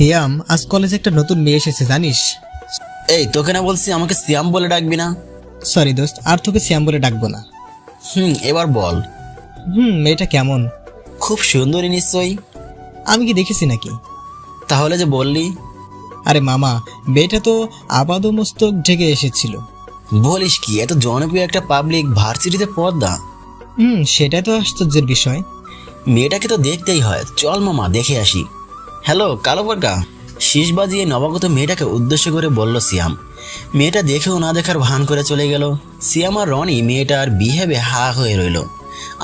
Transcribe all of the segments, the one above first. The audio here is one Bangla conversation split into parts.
সিয়াম, আজ কলেজে একটা নতুন মেয়ে এসেছে জানিস? এই তোকে না বলছি আমাকে সিয়াম বলে ডাকবি না। সরি দোস্ত, আর তোকে সিয়াম বলে ডাকবো না। এবার বল। মেয়েটা কেমন? খুব সুন্দরী নিশ্চয়ই। আমি কি দেখেছি নাকি? তাহলে যে বললি। আরে মামা, মেয়েটা তো আপাদমস্তক ঢেকে এসেছিল। বলিস কি, এত জনপ্রিয় একটা পাবলিক ভার্সিটিতে পর্দা? সেটাই তো আশ্চর্যের বিষয়। মেয়েটাকে তো দেখতেই হয়, চল মামা দেখে আসি। হ্যালো কালো বর্গা, শীষ বাজিয়ে নবাগত মেয়েটাকে উদ্দেশ্য করে বলল সিয়াম। মেয়েটা দেখেও না দেখার ভান করে চলে গেল। সিয়াম আর রনি মেয়েটার বিহেভে হা হয়ে রইল।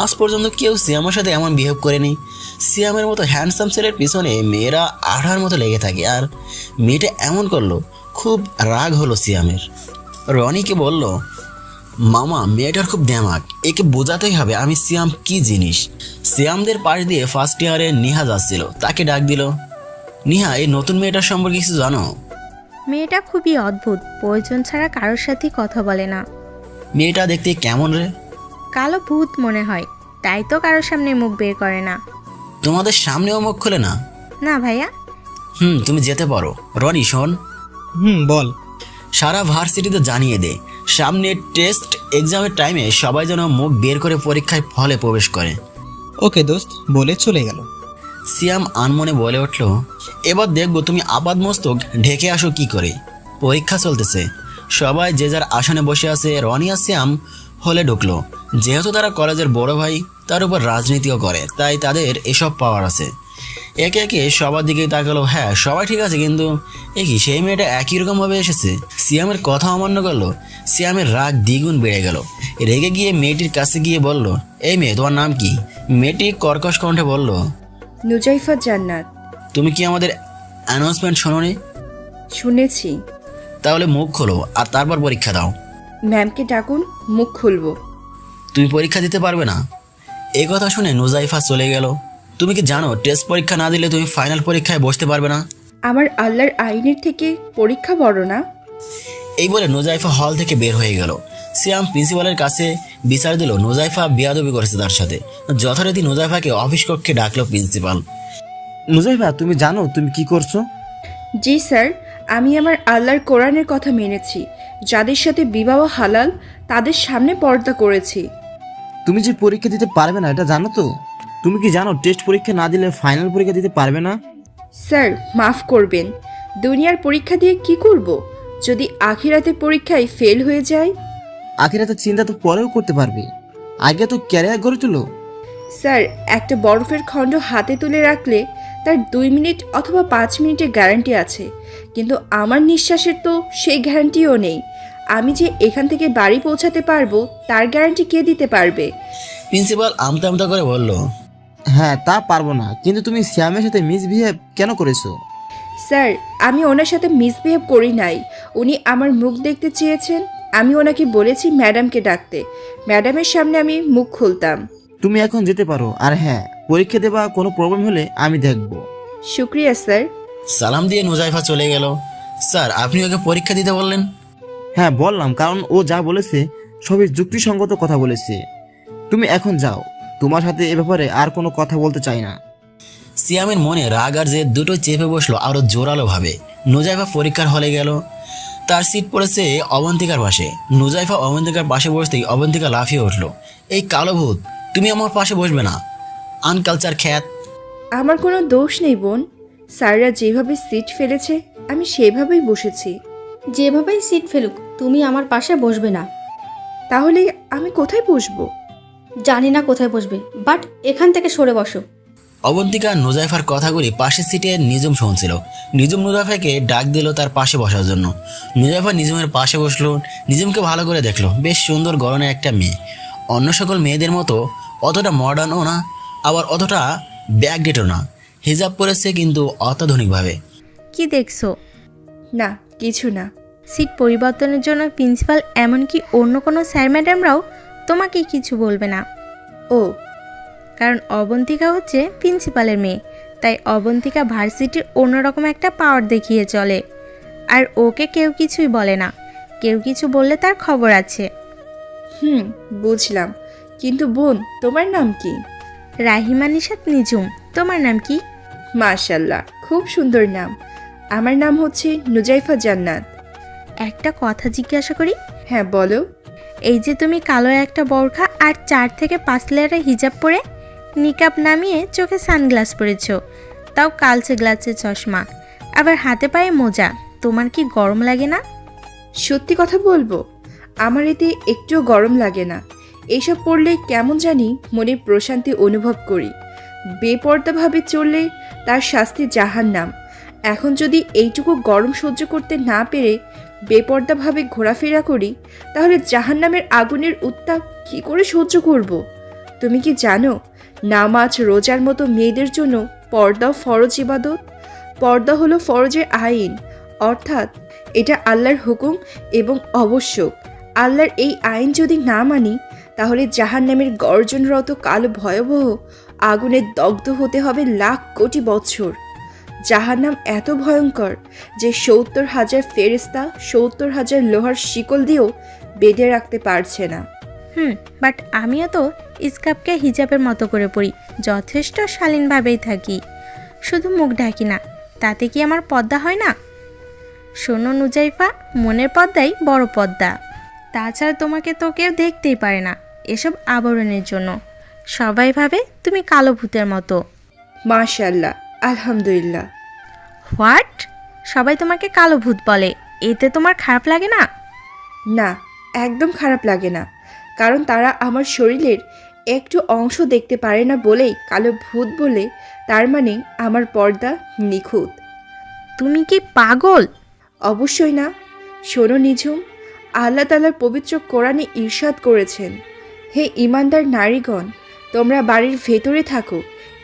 আজ পর্যন্ত কেউ সিয়ামের সাথে এমন বিহেভ করেনি। সিয়ামের মতো হ্যান্ডসাম ছেলের পিছনে মেয়েরা আঠার মতো লেগে থাকে, আর মেয়েটা এমন করলো। খুব রাগ হলো সিয়ামের। রনিকে বলল, মামা মেয়েটার খুব দেমাক, একে বোঝাতেই হবে আমি সিয়াম কি জিনিস। সিয়ামদের পাশ দিয়ে ফার্স্ট ইয়ারে নিহা যাচ্ছিল, তাকে ডাক দিল। নিহা, এই নতুন মেয়েটার সম্পর্কে কিছু জানো? মেয়েটা খুবই অদ্ভুত, প্রয়োজন ছাড়া কারোর সাথে কথা বলে না। মেয়েটা দেখতে কেমন রে? কালো ভূত মনে হয়, তাই তো কারোর সামনে মুখ বের করে না। তোমাদের সামনেও মুখ খোলে না? না ভাইয়া। তুমি যেতে পারো। রনি শোন, বল। সারা ভার্সিটিতে জানিয়ে দে, সামনে টেস্ট এক্সামের টাইমে সবাই যেন মুখ বের করে পরীক্ষায় ফলে প্রবেশ করে। ওকে দোস্ত, বলে চলে গেল। সিয়াম আনমনে বলে উঠল, এবার দেখবো তুমি আপাদ মস্তক ঢেকে আসো কি করে। পরীক্ষা চলতেছে, সবাই যে যার আসনে বসে আছে। রনি আর সিয়াম হলে ঢুকলো। যেহেতু তারা কলেজের বড় ভাই, তার উপর রাজনীতিও করে, তাই তাদের এসব পাওয়ার আছে। একে একে সবার দিকে তাকালো। হ্যাঁ, সবাই ঠিক আছে, কিন্তু কি সেই মেয়েটা একই রকমভাবে এসেছে? সিয়ামের কথা অমান্য করলো। সিয়ামের রাগ দ্বিগুণ বেড়ে গেল। রেগে গিয়ে মেয়েটির কাছে গিয়ে বলল, এই মেয়ে, তোমার নাম কি? মেয়েটি কর্কশ কণ্ঠে বলল, নুজাইফা জান্নাত। তুমি কি আমাদের অ্যানাউন্সমেন্ট শোনোনি? শুনেছি। তাহলে মুখ খোলো আর তারপর পরীক্ষা দাও। ম্যামকে ডাকুন, মুখ খুলবো। তুমি পরীক্ষা দিতে পারবে না? এই কথা শুনে নুজাইফা চলে গেল। তুমি কি জানো, টেস্ট পরীক্ষা না দিলে তুমি ফাইনাল পরীক্ষায় বসতে পারবে না? আমার আল্লাহর আইনের থেকে পরীক্ষা বড় না? এই বলে নুজাইফা হল থেকে বের হয়ে গেল। সিয়াম প্রিন্সিপালের কাছে বিচার দিল নুজাইফা বেয়াদবি করেছে তার সাথে। যথারীতি নুজাইফাকে অফিস কক্ষে ডাকলো প্রিন্সিপাল। নুজাইফা, তুমি জানো তুমি কি করছো? জি স্যার, আমি আমার আল্লাহর কোরআনের কথা মেনেছি। যাদের সাথে বিবাহ হালাল, তাদের সামনে পর্দা করেছি। তুমি যে পরীক্ষা দিতে পারবে না এটা জানো তো? তুমি কি জানো টেস্ট পরীক্ষা না দিলে ফাইনাল পরীক্ষা দিতে পারবে না? স্যার মাফ করবেন, দুনিয়ার পরীক্ষা দিয়ে কি করব যদি আখিরাতের পরীক্ষায় ফেল হয়ে যায়? আখিরাতের চিন্তা তো পরেও করতে পারবে, আগে তো ক্যারিয়ার গড়ে তুলো। স্যার, একটা বরফের খণ্ড হাতে তুলে রাখলে তার 2 মিনিট অথবা 5 মিনিটের গ্যারান্টি আছে, কিন্তু আমার নিঃশ্বাসের তো সেই গ্যারান্টিও নেই। আমি যে এখান থেকে বাড়ি পৌঁছাতে পারবো তার গ্যারান্টি কে দিতে পারবে? প্রিন্সিপাল আমতা আমতা করে বলল, হ্যাঁ তা পারবো না, কিন্তু তুমি শ্যামের সাথে মিসবিহেভ কেন করেছো? স্যার, আমি ওনার সাথে মিসবিহেভ করি নাই। উনি আমার মুখ দেখতে চেয়েছেন, আমি ওনাকে বলেছি ম্যাডামকে ডাকতে। ম্যাডামের সামনে আমি মুখ খুলতাম। তুমি এখন যেতে পারো, আর হ্যাঁ, পরীক্ষা দেবা কোনো প্রবলেম হলে আমি দেখবো। শুক্রিয়া স্যার। সালাম দিয়ে নুজাইফা চলে গেল। স্যার, আপনি ওকে পরীক্ষা দিতে বললেন? হ্যাঁ বললাম, কারণ ও যা বলেছে সবই যুক্তিসঙ্গত কথা বলেছে। তুমি এখন যাও, তোমার সাথে এ ব্যাপারে আর কোনো কথা বলতে চাই না। সিয়ামের মনে রাগ আর যে দুটো চেপে বসলো আরো জোরালো ভাবে। নুজাইফা পরীক্ষার হলে গেল। তার সিট পড়েছে অবন্তিকার পাশে। নুজাইফা অবন্তিকার পাশে বসতেই অবন্তিকা লাফিয়ে উঠলো, এই কালো ভূত, তুমি আমার পাশে বসবে না, আনকালচার খ্যাত। আমার কোনো দোষ নেই বোন, স্যাররা যেভাবে সিট ফেলেছে আমি সেভাবেই বসেছি। যেভাবেই সিট ফেলুক, তুমি আমার পাশে বসবে না। তাহলে আমি কোথায় বসবো? জানি না কোথায় বসবে, বাট এখান থেকে সরে বসো। অবন্তিকা নুজাইফার কথাগুলি পাশের সিটে নিজুম শুনছিল। নিজুম নুজাইফাকে ডাক দিল তার পাশে বসার জন্য। নুজাইফা নিজুমের পাশে বসলো। নিজুমকে ভালো করে দেখলো, বেশ সুন্দর গড়নের একটা মেয়ে। অন্য সকল মেয়েদের মতো অতটা মডার্নও না, আবার অতটা ব্যাকডেটও না। হিজাব পরেছে কিন্তু অত্যাধুনিকভাবে। কি দেখছো? না, কিছু না। সিট পরিবর্তনের জন্য প্রিন্সিপাল এমনকি অন্য কোনো স্যার ম্যাডামরাও তোমাকে কিছু বলবে না। ও, কারণ অবন্তিকা হচ্ছে প্রিন্সিপালের মেয়ে, তাই অবন্তিকা ভার্সিটির অন্যরকম একটা পাওয়ার দেখিয়ে চলে। আর ওকে কেউ কিছুই বলে না, কেউ কিছু বললে তার খবর আছে। বুঝলাম, কিন্তু বোন তোমার নাম কি? রাহিমা নিশাত নিজুম। তোমার নাম কি? মাশাল্লাহ, খুব সুন্দর নাম। আমার নাম হচ্ছে নুজাইফা জান্নাত। একটা কথা জিজ্ঞাসা করি? হ্যাঁ বলো। এই যে তুমি কালো একটা বোরখা আর 4 থেকে 5 লেয়ারের হিজাব পরে নিকাব নামিয়ে চোখে সানগ্লাস পরেছো, তাও কালচে গ্লাসে চশমা, আবার হাতে পায়ে মোজা, তোমার কি গরম লাগে না? সত্যি কথা বলবো, আমার এতে একটুও গরম লাগে না। এইসব পড়লে কেমন জানি মনে প্রশান্তি অনুভব করি। বেপর্দাভাবে চললে তার শাস্তি জাহান্নাম। এখন যদি এইটুকু গরম সহ্য করতে না পেরে বেপর্দাভাবে ঘোরাফেরা করি, তাহলে জাহান্নামের আগুনের উত্তাপ কী করে সহ্য করব? তুমি কি জানো, নামাজ রোজার মতো মেয়েদের জন্য পর্দাও ফরজ ইবাদত। পর্দা হলো ফরজের আইন, অর্থাৎ এটা আল্লাহর হুকুম এবং আবশ্যক। আল্লাহর এই আইন যদি না মানি, তাহলে জাহান্নামের গর্জনরত কালো ভয়াবহ আগুনে দগ্ধ হতে হবে লাখ কোটি বছর। জাহান্নাম এত ভয়ঙ্কর যে 70,000 ফেরেশতা 70,000 লোহার শিকল দিয়েও বেঁধে রাখতে পারছে না। বাট আমিও তো স্কার্ফকে হিজাবের মতো করে পরি, যথেষ্ট শালীনভাবেই থাকি, শুধু মুখ ঢাকি না। তাতে কি আমার পর্দা হয় না? শোনো নুজাইফা, মনের পর্দাই বড় পর্দা। তাছাড়া তোমাকে তো কেউ দেখতেই পারে না এসব আবরণের জন্য। সবাই ভাবে তুমি কালো ভূতের মতো। মাশাআল্লাহ, আলহামদুলিল্লাহ। হোয়াট? সবাই তোমাকে কালো ভূত বলে, এতে তোমার খারাপ লাগে না? না, একদম খারাপ লাগে না, কারণ তারা আমার শরীরের একটু অংশ দেখতে পারে না বলেই কালো ভূত বলে, তার মানে আমার পর্দা নিখুঁত। তুমি কি পাগল? অবশ্যই না। শোনো নিঝুম, আল্লাহ তাআলার পবিত্র কোরআনে ইরশাদ করেছেন, হে ঈমানদার নারীগণ, তোমরা বাড়ির ভেতরে থাকো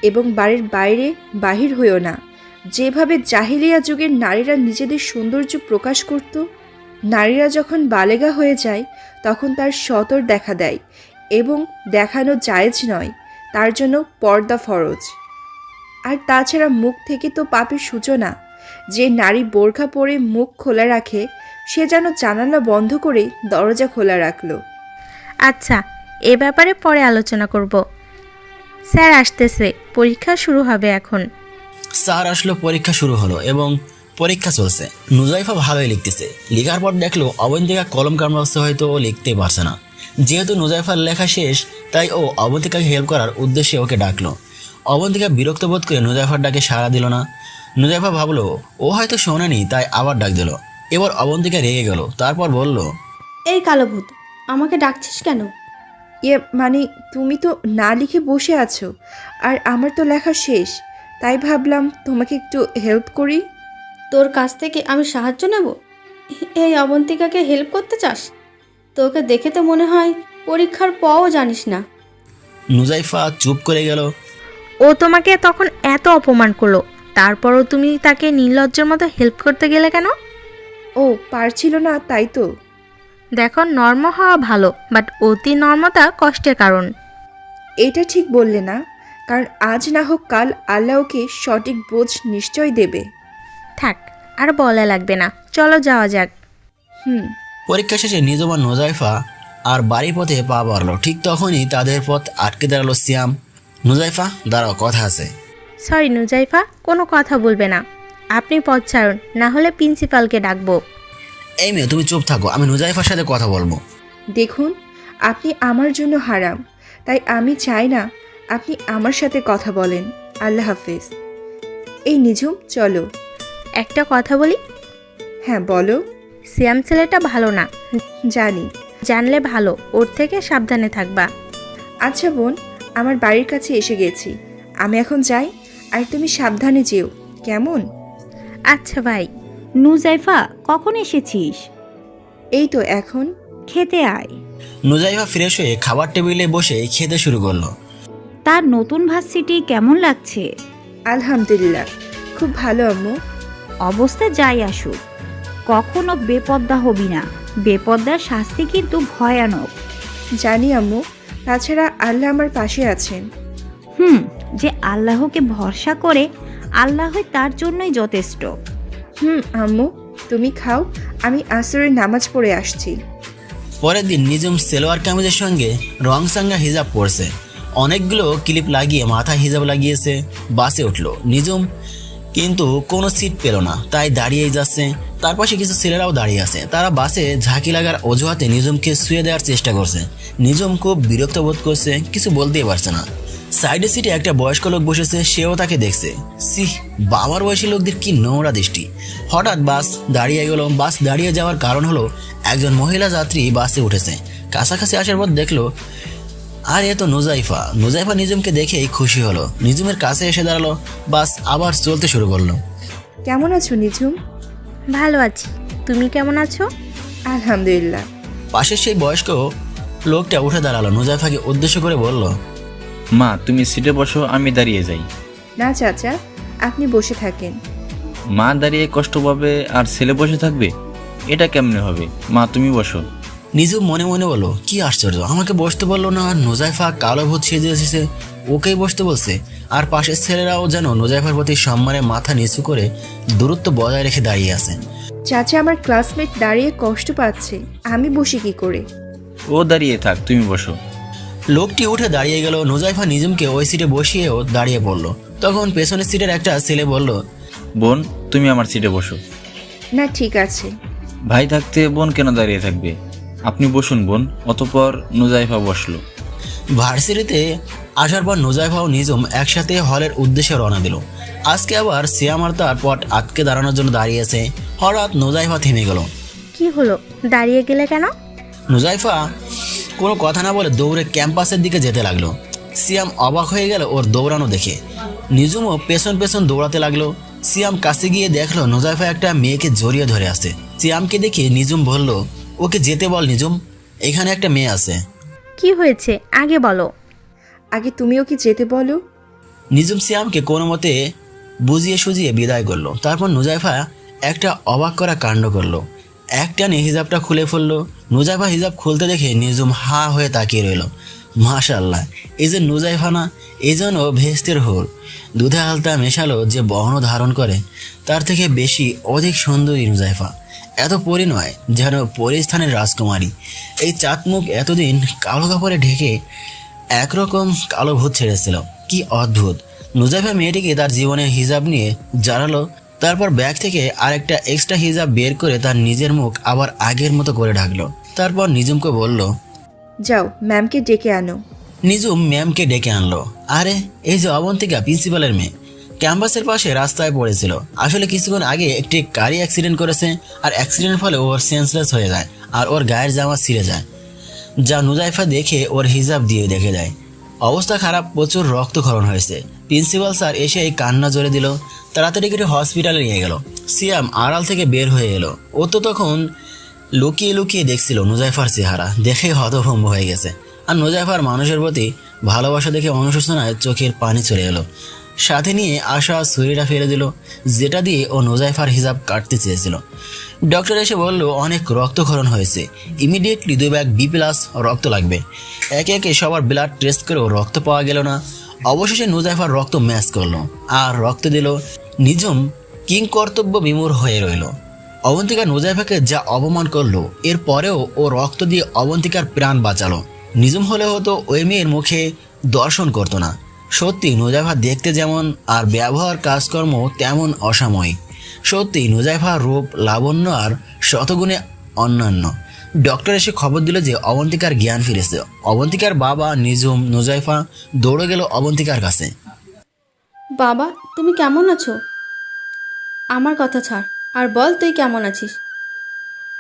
এবং বাড়ির বাইরে বাহির হইও না। যেভাবে জাহিলিয়া যুগের নারীরা নিজেদের সৌন্দর্য প্রকাশ করত, নারীরা যখন বালেগা হয়ে যায় তখন তার সতর দেখা দেয় এবং দেখানো জায়েজ নয়, তার জন্য পর্দা ফরজ। আর তাছাড়া মুখ থেকে তো পাপের সূচনা। যে নারী বোরখা পরে মুখ খোলা রাখে, সে যেন জানালা বন্ধ করে দরজা খোলা রাখলো। আচ্ছা, এ ব্যাপারে পরে আলোচনা করব। স্যার আসতেছে, পরীক্ষা শুরু হবে এখন। স্যার আসলো, পরীক্ষা শুরু হলো এবং পরীক্ষা চলছে। নুজাইফা ভালোই লিখতেছে। লেখার পর দেখলো অবন্তিকা কলম কামড়াচ্ছে, হয়তো ও লিখতে পারছে না। যেহেতু নুজাইফার লেখা শেষ, তাই ও অবন্তিকাকে হেল্প করার উদ্দেশ্যে ওকে ডাকলো। অবন্তিকা বিরক্ত বোধ করে নুজাইফার ডাকে সাড়া দিল না। নুজাইফা ভাবলো ও হয়তো শোনেনি, তাই আবার ডাক দিল। এবার অবন্তিকা রেগে গেল, তারপর বলল, এই কালো ভূত, আমাকে ডাকছিস কেন? মানে তুমি তো না লিখে বসে আছো, আর আমার তো লেখা শেষ, তাই ভাবলাম তোমাকে একটু হেল্প করি। তোর কাছ থেকে আমি সাহায্য নেব? এই অবন্তিকাকে হেল্প করতে চাস? তোকে দেখে তো মনে হয় পরীক্ষার পও জানিস না। নুজাইফা চুপ করে গেল। ও তোমাকে তখন এত অপমান করলো, তারপরও তুমি তাকে নির্লজ্জের মতো হেল্প করতে গেলে কেন? ও পারছিল না, তাই তো। দেখো, নর্ম হওয়া ভালো, বাট অতি নর্মতা কষ্টের কারণ। এটা ঠিক বললে না, কারণ আজ না হোক কাল আল্লাহ ওকে সঠিক বোঝ নিশ্চয় দেবে। থাক, আর বলা লাগবে না, চলো যাওয়া যাক। পরীক্ষা শেষে নিজম আর নুজাইফা আর বাড়ির পথে পা বাড়লো। ঠিক তখনই তাদের পথ আটকে দাঁড়ালো সিয়াম। নুজাইফা, দাঁড়াও, কথা আছে। সরি নুজাইফা, কোনো কথা বলবে না। আপনি পথ ছাড়ুন, না হলে প্রিন্সিপালকে ডাকবো। এই মেয়ে, তুমি চুপ থাকো, আমি নুজাইফার সাথে কথা বলবো। দেখুন, আপনি আমার জন্য হারাম, তাই আমি চাই না আপনি আমার সাথে কথা বলেন। আল্লাহ হাফেজ। এই নিঝুম, চলো। একটা কথা বলি? হ্যাঁ বলো। সিয়াম ছেলেটা ভালো না, জানি। জানলে ভালো, ওর থেকে সাবধানে থাকবা। আচ্ছা বোন, আমার বাড়ির কাছে এসে গেছি, আমি এখন যাই, আর তুমি সাবধানে যেও, কেমন? আচ্ছা ভাই। নুজাইফা, কখন এসেছিস? এই তো এখন। খেতে আয়। নুজাইফা ফ্রেশ হয়ে খাবার টেবিলে বসে খেতে শুরু করলো। তার নতুন ভার্সিটি কেমন লাগছে? আলহামদুলিল্লাহ, খুব ভালো আম্মু। অবস্থা যাই আসুক, কখনো বেপর্দা হবি না। বেপর্দার শাস্তি কিন্তু ভয়ানক। জানি আম্মু, তাছাড়া আল্লাহ আমার পাশে আছেন। যে আল্লাহকে ভরসা করে, আল্লাহই তার জন্যই যথেষ্ট। আম্মু, তুমি খাও, আমি আসরের নামাজ পড়ে আসছি। পরের দিন নিজম সেলোয়ার কামিজের সঙ্গে রংসাঙ্গা হিজাব পরছে। অনেকগুলো ক্লিপ লাগিয়ে মাথায় হিজাব লাগিয়েছে। বাসে উঠলো। নিজম কিন্তু কোনো সিট পেল না, তাই দাঁড়িয়েই যাচ্ছে। তার পাশে কিছু ছেলেরাও দাঁড়িয়ে আছে। তারা বাসে ঝাঁকি লাগার অজুহাতে নিজমকে শুয়ে দেওয়ার চেষ্টা করছে। নিজম খুব বিরক্ত বোধ করছে, কিছু বলতেই পারছে না। সাইডের সিটে একটা বয়স্ক লোক বসেছে, সেও তাকে দেখছে। বাবার বয়সী লোকদের কি নোংরা দৃষ্টি। হঠাৎ বাস দাঁড়িয়ে গেল। বাস দাঁড়িয়ে যাওয়ার কারণ হলো একজন মহিলা যাত্রী বাসে উঠেছে। কাছাকাছি আসার পর দেখলো আর এ তো নুজাইফা। নুজাইফা নিজমকে দেখেই খুশি হলো, নিজমের কাছে এসে দাঁড়ালো। বাস আবার চলতে শুরু করলো। কেমন আছো নিঝুম? ভালো আছি, তুমি কেমন আছো? আলহামদুলিল্লাহ। পাশের সেই বয়স্ক লোকটা উঠে দাঁড়ালো, নুজাইফাকে উদ্দেশ্য করে বলল, মা তুমি সিটে বসো, আমি দাঁড়িয়ে যাই। না চাচা, আপনি বসে থাকেন। মা দাঁড়িয়ে কষ্ট পাবে আর ছেলে বসে থাকবে, এটা কেমনে হবে? মা তুমি বসো। নিজম মনে মনে বলল, কি আশ্চর্য, আমাকে বসতে বললো না, আর নুজাইফা কালো ভূত সেজে এসেছে, ওকেই বসতে বলছে। আর পাশের ছেলেরাও যেন নুজাইফার প্রতি সম্মানে মাথা নিচু করে দূরত্ব বজায় রেখে দাঁড়িয়ে আছে। চাচা, আমার ক্লাসমেট দাঁড়িয়ে কষ্ট পাচ্ছে, আমি বসি কি করে? ও দাঁড়িয়ে থাক, তুমি বসো। লোকটি উঠে দাঁড়িয়ে গেল। নুজাইফা নিজমকে ওই সিটে বসিয়েও দাঁড়িয়ে পড়ল। তখন পেছনের সিটের একটা ছেলে বলল, বোন তুমি আমার সিটে বসো। না ঠিক আছে। ভাই থাকতে বোন কেন দাঁড়িয়ে থাকবে? আপনি বসুন বোন। অতঃপর নুজাইফা বসলো। ভার্সিটিতে আসার পর নুজাইফা ও নিজম একসাথে হলের উদ্দেশ্যে রওনা দিল। আজকে আবার সিয়াম আর তার পট আটকে দাঁড়ানোর জন্য দাঁড়িয়েছে। হঠাৎ নুজাইফা থেমে গেল। কি হলো, দাঁড়িয়ে গেলে কেন? নুজাইফা কোনো কথা না বলে দৌড়ে ক্যাম্পাসের দিকে যেতে লাগলো। সিয়াম অবাক হয়ে গেল ওর দৌড়ানো দেখে। নিজমও পেছন পেছন দৌড়াতে লাগলো। সিয়াম কাছে গিয়ে দেখলো নুজাইফা একটা মেয়েকে জড়িয়ে ধরে আছে। সিয়ামকে দেখে নিজম বলল, ওকে যেতে বল নিজম, এখানে একটা মেয়ে আছে। কি হয়েছে আগে বলো। আগে তুমিও কি যেতে বলো। নিজম সিয়ামকে কোনো মতে বুঝিয়ে সুজিয়ে বিদায় করলো। তারপর নুজাইফা একটা অবাক করা কাণ্ড করলো। একটানে হিজাবটা খুলে ফেললো। নুজাইফা হিজাব খুলতে দেখে নিজম হা হয়ে তাকিয়ে রইল। মাশাআল্লাহ, এই যে নুজাইফা না, এই যেন ভেস্তের হোর। দুধে আলতা মেশালো যে বর্ণ ধারণ করে, তার থেকে বেশি অধিক সুন্দরী নুজাইফা। এত পরিণয় যেন পরিস্থানের রাজকুমারী। এই চাঁদমুখ এতদিন কালো কাপড়ে ঢেকে একরকম কালো ভূত ছেড়েছিল। কি অদ্ভুত। নুজাইফা মেয়েটিকে তার জীবনের হিজাব নিয়ে জানালো। তারপর ব্যাগ থেকে আরেকটা এক্সট্রা হিজাব বের করে তার নিজের মুখ আবার আগের মতো করে ঢাকলো। তারপর নিজমকে বলল, যাও ম্যামকে ডেকে আনো। নিজম ম্যামকে ডেকে আনলো। আরে এই যে অবন্তিকা, প্রিন্সিপালের মেয়ে। ক্যাম্পাসের পাশে রাস্তায় পড়েছিল। আসলে কিছুক্ষণ আগে একটি গাড়ি অ্যাক্সিডেন্ট করেছে, আর অ্যাক্সিডেন্টের ফলে ওর সেন্সলেস হয়ে যায় আর ওর গায়ের জামা ছিঁড়ে যায়, যা নুজাইফা দেখে ওর হিজাব দিয়ে দেখে যায়। অবস্থা খারাপ, প্রচুর রক্তক্ষরণ হয়েছে। প্রিন্সিপাল স্যার এসে এই কান্না জোরে দিল। তাড়াতাড়ি করে হসপিটালে নিয়ে গেল। সিয়াম আড়াল থেকে বের হয়ে এলো। ও তো তখন লুকিয়ে লুকিয়ে দেখছিল নুজাইফার চেহারা, দেখে হতভম্ব হয়ে গেছে। আর নুজাইফার মানুষের প্রতি ভালোবাসা দেখে অনুশোচনায় চোখের পানি চলে এলো। সাথে নিয়ে আসা ছুরিটা ফেলে দিল, যেটা দিয়ে ও নুজাইফার হিজাব কাটতে চেয়েছিল। ডক্টর এসে বলল, অনেক রক্তক্ষরণ হয়েছে, ইমিডিয়েটলি 2 ব্যাগ B+ রক্ত লাগবে। একে একে সবার ব্লাড টেস্ট করেও রক্ত পাওয়া গেল না। অবশেষে নুজাইফার রক্ত ম্যাচ করলো আর রক্ত দিল। নিজম কিং কর্তব্য বিমূঢ় হয়ে রইল। অবন্তিকা নুজাইফাকে যা অপমান করলো, এরপরেও ও রক্ত দিয়ে অবন্তিকার প্রাণ বাঁচালো। নিজম হলে হতো ওই মেয়ের মুখে দর্শন করতো না। সত্যি নুজাইফা দেখতে যেমন আর ব্যবহার কাজকর্ম তেমন অসাময়িক। সত্যি নুজাইফার রূপ, লাবণ্য আর শতগুণে অন্যান্য। ডক্টর এসে খবর দিল যে অবন্তিকার জ্ঞান ফিরেছে। অবন্তিকার বাবা, নিজম, নুজাইফা দৌড়ে গেল অবন্তিকার কাছে। বাবা তুমি কেমন আছো? আমার কথা ছাড় আর বল তুই কেমন আছিস।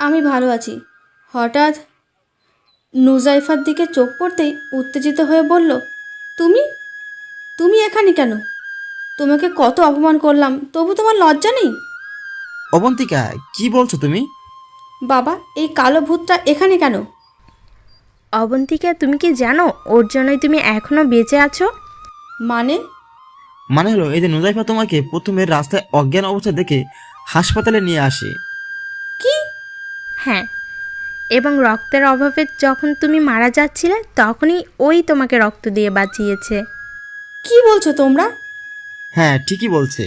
আমি ভালো আছি। হঠাৎ নুজাইফার দিকে চোখ পড়তেই উত্তেজিত হয়ে বলল, তুমি তুমি এখানে কেন? তোমাকে কত অপমান করলাম, তবু তোমার লজ্জা নেই? অবন্তিকা, কি বলছো তুমি? বাবা এই কালো ভূতটা এখানে কেন? অবন্তিকা, তুমি কি জানো ওর জন্যই তুমি এখনো বেঁচে আছো? মানে? মানে হলো এই যে নুজাইফা তোমাকে প্রথমে রাস্তায় অজ্ঞান অবস্থা দেখে হাসপাতালে নিয়ে আসে। কি? হ্যাঁ, এবং রক্তের অভাবে যখন তুমি মারা যাচ্ছিলে তখনই ওই তোমাকে রক্ত দিয়ে বাঁচিয়েছে। কি বলছো তোমরা? হ্যাঁ ঠিকই বলছে।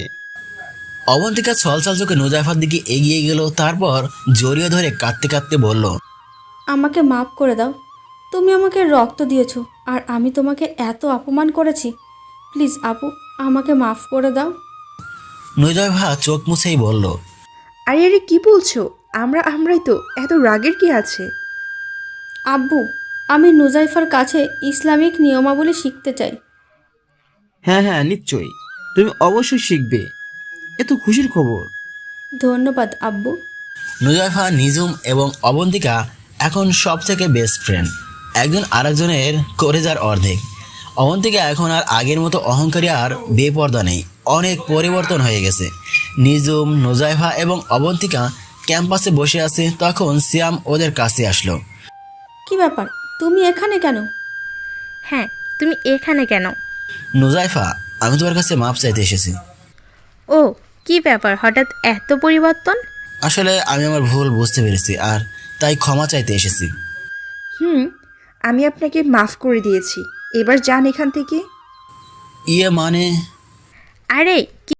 অবন্তিকা ছলছল চোখে নুজাইফার দিকে এগিয়ে গেল। তারপর জড়িয়ে ধরে কাঁদতে কাঁদতে বলল, আমাকে মাফ করে দাও। তুমি আমাকে রক্ত দিয়েছো আর আমি তোমাকে এত অপমান করেছি। প্লিজ আপু, আমাকে মাফ করে দাও। নুজাইফা চোখ মুছেই বলল, আরে আরে কি বলছো? আমরাই তো, এত রাগের কি আছে? আব্বু, আমি নুজাইফার কাছে ইসলামিক নিয়মাবলী শিখতে চাই। হ্যাঁ হ্যাঁ, নিশ্চয়ই, তুমি অবশ্যই শিখবে। এত খুশির খবর। ধন্যবাদ আব্বু। নুজাইফা, নিজুম এবং অবন্তিকা এখন সব থেকে বেস্ট ফ্রেন্ড। একজন আরেকজনের কলেজার অর্ধেক। অবন্তিকা এখন আর আগের মতো অহংকারী আর বেপর্দা নেই, অনেক পরিবর্তন হয়ে গেছে। নিজুম, নুজাইফা এবং অবন্তিকা ক্যাম্পাসে বসে আছে, তখন সিয়াম ওদের কাছে আসলো। কি ব্যাপার, তুমি এখানে কেন? হ্যাঁ, তুমি এখানে কেন? নুজাইফা, আমি তোমার কাছে মাপ চাইতে এসেছি। ও, কি ব্যাপার, হঠাৎ এত পরিবর্তন? আসলে আমি আমার ভুল বুঝতে পেরেছি আর তাই ক্ষমা চাইতে এসেছি। আমি আপনাকে মাফ করে দিয়েছি, এবার যান এখান থেকে। ইয়ে মানে? আরে কি?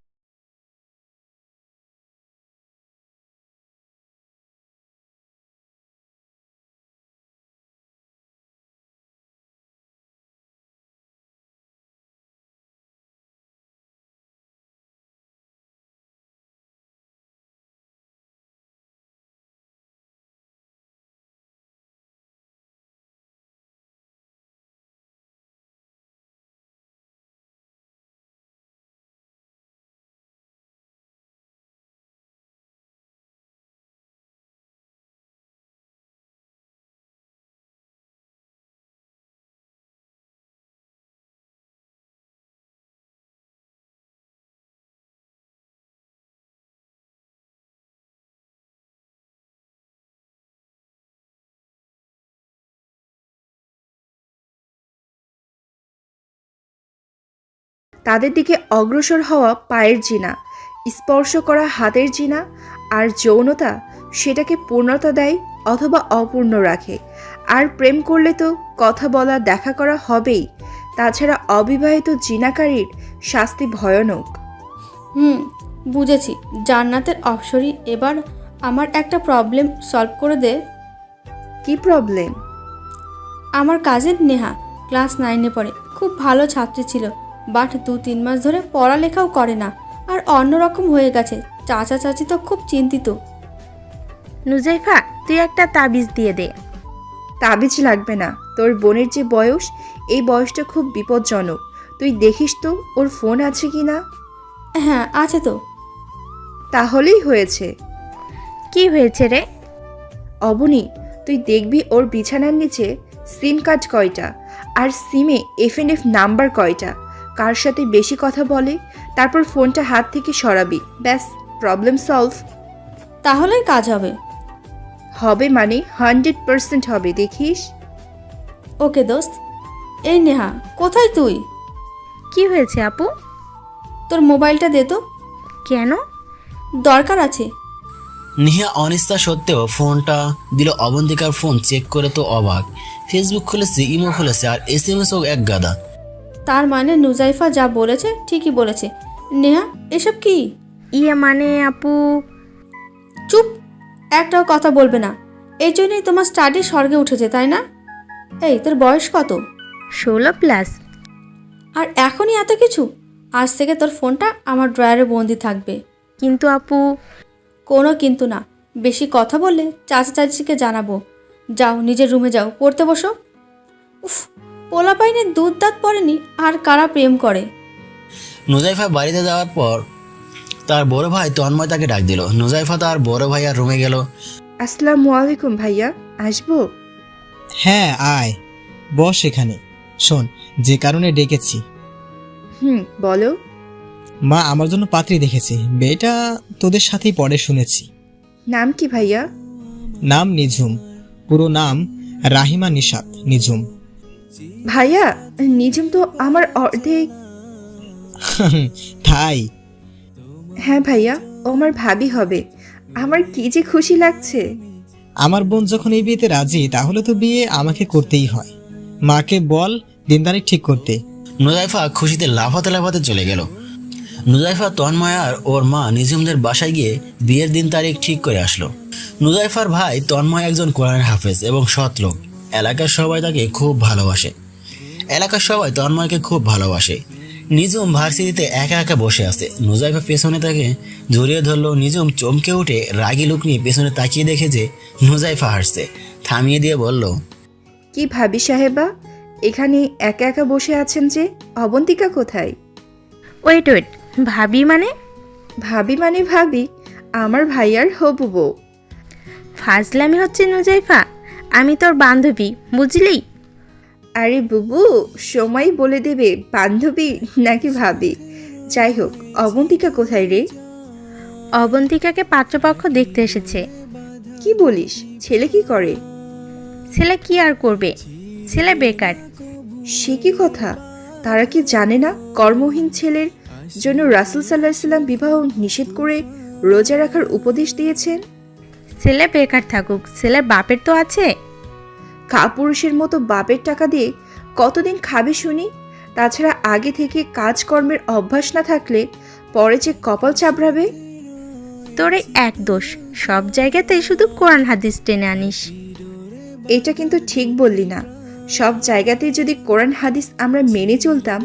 তাদের দিকে অগ্রসর হওয়া পায়ের জিনা, স্পর্শ করা হাতের জিনা, আর যৌনতা সেটাকে পূর্ণতা দেয় অথবা অপূর্ণ রাখে। আর প্রেম করলে তো কথা বলা, দেখা করা হবেই। তাছাড়া অবিবাহিত জিনাকারীর শাস্তি ভয়ানক। বুঝেছি। জান্নাতের অপসরি, এবার আমার একটা প্রবলেম সলভ করে দে। কি প্রবলেম? আমার কাজিন নেহা ক্লাস 9-এ পড়ে, খুব ভালো ছাত্রী ছিল, বাট 2-3 মাস ধরে পড়ালেখাও করে না, আর অন্যরকম হয়ে গেছে। চাচা চাচি তো খুব চিন্তিত। নুজাইফা, তুই একটা তাবিজ দিয়ে দে। তাবিজ লাগবে না। তোর বোনের যে বয়স, এই বয়সটা খুব বিপজ্জনক। তুই দেখিস তো ওর ফোন আছে কি না। হ্যাঁ, আছে তো। তাহলেই হয়েছে। কি হয়েছে রে? অবনী, তুই দেখবি ওর বিছানার নিচে সিম কার্ড কয়টা, আর সিমে এফএনএফ নাম্বার কয়টা, কার সাথে বেশি কথা বলে, তারপর ফোনটা হাত থেকে সরাবি। ব্যাস, প্রবলেম সলভ। তাহলেই কাজ হবে। হবে মানে 100% হবে, দেখিস। ওকে দোস্ত। এই নেহা, কোথায় তুই? কি হয়েছে আপু? তোর মোবাইলটা দে তো। কেন? দরকার আছে। নিহা অনিচ্ছা সত্ত্বেও ফোনটা দিল। অবন্তিকার ফোন চেক করে তো অবাক। ফেসবুক খুলেছে, ইমো খুলেছে, আর এসএমএসও এক গাদা। তার মানে নুজাইফা যা বলেছে ঠিকই বলেছে। নেহা, এসব কি? ইয়ে মানে আপু। চুপ, একটাও কথা বলবে না। এই জন্যই তোমার স্টাডি স্বর্গে উঠেছে, তাই না? এই, তোর বয়স কত? 16+। আর এখনই এত কিছু? আজ থেকে তোর ফোনটা আমার ড্রয়ারে বন্দি থাকবে। কিন্তু আপু। কোনো কিন্তু না। বেশি কথা বললে চাচা চাচিকে জানাবো। যাও, নিজের রুমে যাও, পড়তে বসো। উফ, পোলাপাইনে দুধ দাঁত পড়েনি আর কারা প্রেম করে। নুজাইফা বাড়িতে যাওয়ার পর তার বড় ভাই তন্ময় তাকে ডাক দিল। নুজাইফা তার বড় ভাই আর রুমে গেল। আসসালামু আলাইকুম ভাইয়া, আসবো? হ্যাঁ আয়, বস এখানে। শোন, যে কারণে ডেকেছি, বলো। মা আমার জন্য পাত্রী দেখেছে। মেয়েটা তোদের সাথেই পড়ে শুনেছি। নাম কি ভাইয়া? নাম নিঝুম, পুরো নাম রাহিমা নিশাত নিঝুম। ভাইয়া, নিজম তো আমার অর্ধেক। তাই? হ্যাঁ ভাইয়া, ও আমার ভাবি হবে। আমার কি যে খুশি লাগছে। আমার বোন যখন এই বিয়েতে রাজি, তাহলে তো বিয়ে আমাকে করতেই হয়। মাকে বল দিন তারিখ ঠিক করতে। নুজাইফা খুশিতে লাফাতে লাফাতে চলে গেল। নুজাইফা, তন্ময় আর ওর মা নিজুমদের বাসায় গিয়ে বিয়ের দিন তারিখ ঠিক করে আসলো। নুজাইফার ভাই তন্ময় একজন কোরআনের হাফেজ এবং সৎ লোক। এলাকার সবাই তাকে খুব ভালোবাসে। এলাকার সবাই তন্ময়কে খুব ভালোবাসে। নিজুম ভার্সিটিতে একা একা বসে আছে। নুজাইফা পেছনে তাকে জড়িয়ে ধরলো। নিজুম চমকে উঠে রাগী লুক নিয়ে পেছনে তাকিয়ে দেখে যে নুজাইফা হাসছে। থামিয়ে দিয়ে বলল, কি ভাবি সাহেবা, এখানে একা একা বসে আছেন যে? অবন্তিকা কোথায়? ওয়েট ওয়েট, ভাবি মানে? ভাবি মানে ভাবি, আমার ভাইয়ার হবু বউ। ফাজলামি হচ্ছে নুজাইফা, আমি তোর বান্ধবী, বুঝলি? আরে বুবু, সময় বলে দেবে বান্ধবী নাকি ভাবি। যাই হোক, অবন্তিকা কোথায় রে? অবন্তিকাকে পাত্রপক্ষ দেখতে এসেছে। কি বলিস? ছেলে কি করে? ছেলে কি আর করবে, ছেলে বেকার। সে কি কথা? তারা কি জানে না কর্মহীন ছেলের জন্য রাসূল সাল্লাল্লাহু আলাইহি সাল্লাম বিবাহ নিষেধ করে রোজা রাখার উপদেশ দিয়েছেন? ছেলে বেকার থাকুক, ছেলের বাপের তো আছে। কাপুরুষের মতো বাপের টাকা দিয়ে কতদিন খাবে শুনি? তাছাড়া আগে থেকে কাজকর্মের অভ্যাস না থাকলে পরে যে কপাল চাপড়াবে। তোর এই এক দোষ, সব জায়গাতেই শুধু কোরআন হাদিস টেনে আনিস। এটা কিন্তু ঠিক বললি না। সব জায়গাতেই যদি কোরআন হাদিস আমরা মেনে চলতাম,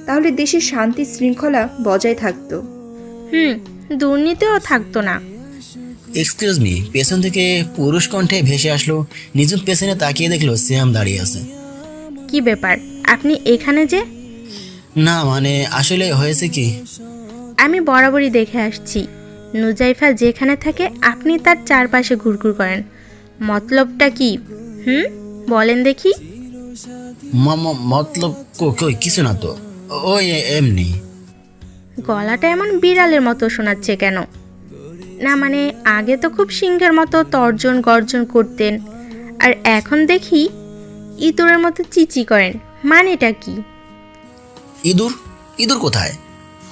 তাহলে দেশে শান্তি শৃঙ্খলা বজায় থাকতো। দুর্নীতিও থাকতো না। Excuse me. পেছন থেকে পুরুষ কণ্ঠে ভেসে আসলো। নিজুম পেছনে তাকিয়ে দেখলো সিয়াম দাঁড়িয়ে আছে। কি ব্যাপার, আপনি এখানে যে? না মানে আসলে হয়েছে কি, আমি বরাবরই দেখে আসছি, নুজাইফা যেখানে থাকে আপনি তার চারপাশে ঘুরঘুর করেন। মতলবটা কি? বলেন দেখি। মতলব কই কিছু না তো, ওই এমনি। গলাটা এমন বিড়ালের মতো শোনাচ্ছে কেন? না মানে আগে তো খুব সিংহের মতো তর্জন গর্জন করতেন, আর এখন দেখি ইঁদুরের মতো চিচি করেন, মানেটা কি? ইঁদুর? ইঁদুর কোথায়?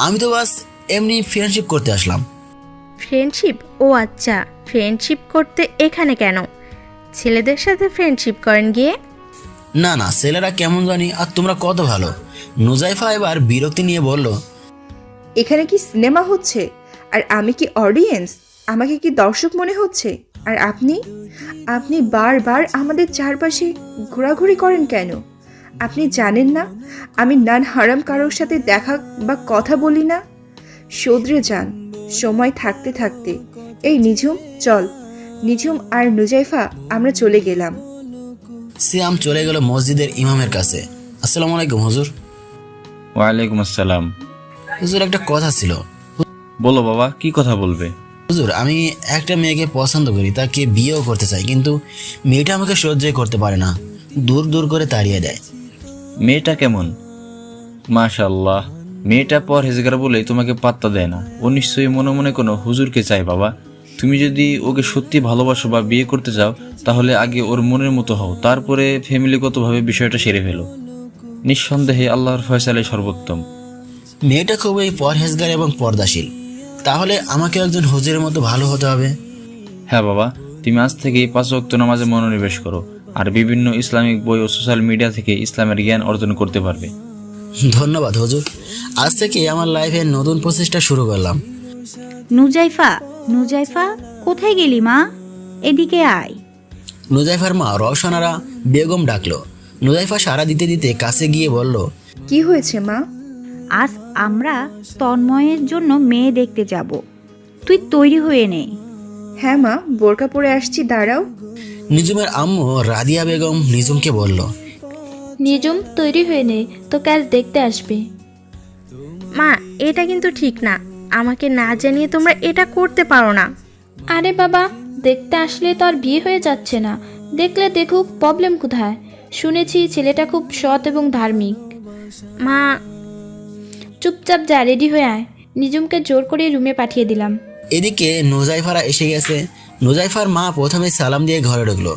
আমি তো বাস এমনি ফ্রেন্ডশিপ করতে আসলাম। ফ্রেন্ডশিপ? ও আচ্ছা, ফ্রেন্ডশিপ করতে এখানে কেন? ছেলেদের সাথে ফ্রেন্ডশিপ করেন গিয়ে? না না, ছেলেরা কেমন জানি, আর তোমরা কত ভালো। নুজাইফা এবার বিরক্তি নিয়ে বলল, এখানে কি সিনেমা হচ্ছে? আর আমি কি অডিয়েন্স? আমাকে কি দর্শক মনে হচ্ছে? আর আপনি বারবার আমাদের চারপাশে ঘোরাঘুরি করেন কেন? আপনি জানেন না আমি নান হারাম কারোর সাথে দেখা বা কথা বলি না? শোধরে যান সময় থাকতে থাকতে। এই নিঝুম, চল। নিঝুম আর নুজাইফা আমরা চলে গেলাম। সিয়াম চলে গেল মসজিদের ইমামের কাছে। আসসালামু আলাইকুম হুজুর। ওয়ালাইকুম আসসালাম। হুজুর, একটা কথা ছিল। বলো বাবা, কি কথা বলবে? হুজুর, আমি একটা মেয়েকে পছন্দ করি, তাকে বিয়েও করতে চাই, কিন্তু মেয়েটা আমাকে সহ্যই করতে পারে না, দূর দূর করে তাড়িয়ে দেয়। মেয়েটা কেমন? মাশাআল্লাহ, মেয়েটা পরহেজগার বলে তোমাকে পাত্তা দেয় না। ও নিশ্চয়ই মনে মনে কোনো হুজুরকে চায় বাবা। তুমি যদি ওকে সত্যি ভালোবাসো বা বিয়ে করতে চাও, তাহলে আগে ওর মনের মতো হও, তারপরে ফ্যামিলিগতভাবে বিষয়টা সেরে ফেলো। নিঃসন্দেহে আল্লাহর ফয়সালাই সর্বোত্তম। মেয়েটা খুবই পরহেজগার এবং পর্দাশীল, তাহলে আমাকে একজন হুজুরের মতো ভালো হতে হবে। হ্যাঁ বাবা, তুমি আজ থেকে 5 ওয়াক্ত নামাজে মনোনিবেশ করো, আর বিভিন্ন ইসলামিক বই ও সোশ্যাল মিডিয়া থেকে ইসলামের জ্ঞান অর্জন করতে পারবে। ধন্যবাদ হুজুর, আজ থেকে আমার লাইফে নতুন প্রচেষ্টা শুরু করলাম। নুজাইফা, নুজাইফা, কোথায় গেলি মা? এদিকে আয়। নুজাইফার মা রওশনারা বেগম ডাকলো। নুজাইফা সাড়া দিতে দিতে কাছে গিয়ে বলল, কি হয়েছে মা? আজ আমরা তন্ময়ের জন্য মেয়ে দেখতে যাব, তুই তৈরি হয়ে নে। হ্যাঁ মা, বোরকা পরে আসছি, দাঁড়াও। নিজুমের আম্মু রাদিয়া বেগম নিজুমকে বলল, নিজুম, তৈরি হয়ে নে, তো কাজ দেখতে আসবে। মা, এটা কিন্তু ঠিক না, আমাকে না জানিয়ে তোমরা এটা করতে পারো না। আরে বাবা, দেখতে আসলে তো আর বিয়ে হয়ে যাচ্ছে না, দেখলে দেখুক, প্রবলেম কোথায়? শুনেছি ছেলেটা খুব সৎ এবং ধার্মিক। মা, চুপচাপ যা, রেডি হয়ে আয়। নিজুমকে জোর করে রুমে পাঠিয়ে দিলাম। এদিকে নুজাইফারা এসে গেছে। নুজাইফার মা প্রথমে সালাম দিয়ে ঘরে ঢুকলো।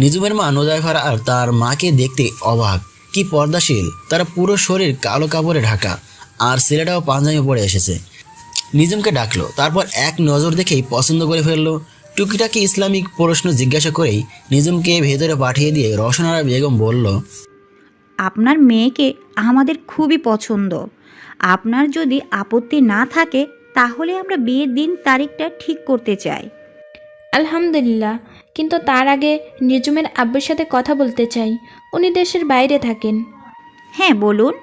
নিজুমের মা নুজাইফারা আর তার মাকে দেখতে অবাক, কি পর্দাশীল, তারা পুরো শরীর কালো কাপড়ে ঢাকা, আর ছেলেটাও পাঞ্জাবি পরে এসেছে। নিজুমকে ডাকলো, তারপর এক নজর দেখেই পছন্দ করে ফেললো। টুকিটাকি ইসলামিক প্রশ্ন জিজ্ঞাসা করেই নিজুমকে ভেতরে পাঠিয়ে দিয়ে রওশনারা বেগম বলল, আপনার মেয়েকে আমাদের খুবই পছন্দ। আপনার যদি আপত্তি না থাকে তাহলে আমরা বিয়ের দিন তারিখটা ঠিক করতে চাই। আলহামদুলিল্লাহ, কিন্তু তার আগে নিজুমের আব্বুর সাথে কথা বলতে চাই। উনি দেশের বাইরে থাকেন। হ্যাঁ বলুন।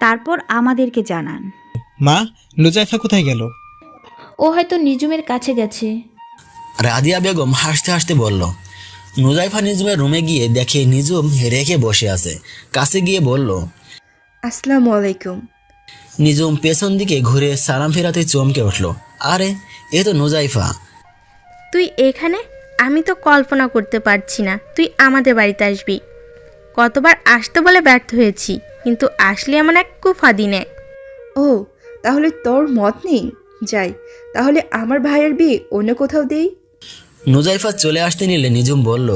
তারপর আমাদেরকে জানান। মা, নুজাইফা কোথায় গেল? ও হয়তো নিজুমের কাছে গেছে। রাদিয়া বেগম হাসতে হাসতে বলল। নুজাইফা নিজুমের রুমে গিয়ে দেখে নিজুম রেখে বসে আছে। কাছে গিয়ে বলল, আসসালামু আলাইকুম। নিজুম পেছন দিকে ঘুরে সালাম ফেরাতে চমকে উঠল। আরে, এ তো নুজাইফা। তুই এখানে? আমি তো কল্পনা করতে পারছি না তুই আমাদের বাড়িতে আসবি। কতবার আসতে বলে ব্যর্থ হয়েছি, কিন্তু আসলে এমন এক কুফা দিনে। ও, তাহলে তোর মত নেই? যাই, তাহলে আমার ভাইয়ের বিয়ে অন্য কোথাও দেই। নুজাইফা চলে আসতে নিলে নিজুম বলল,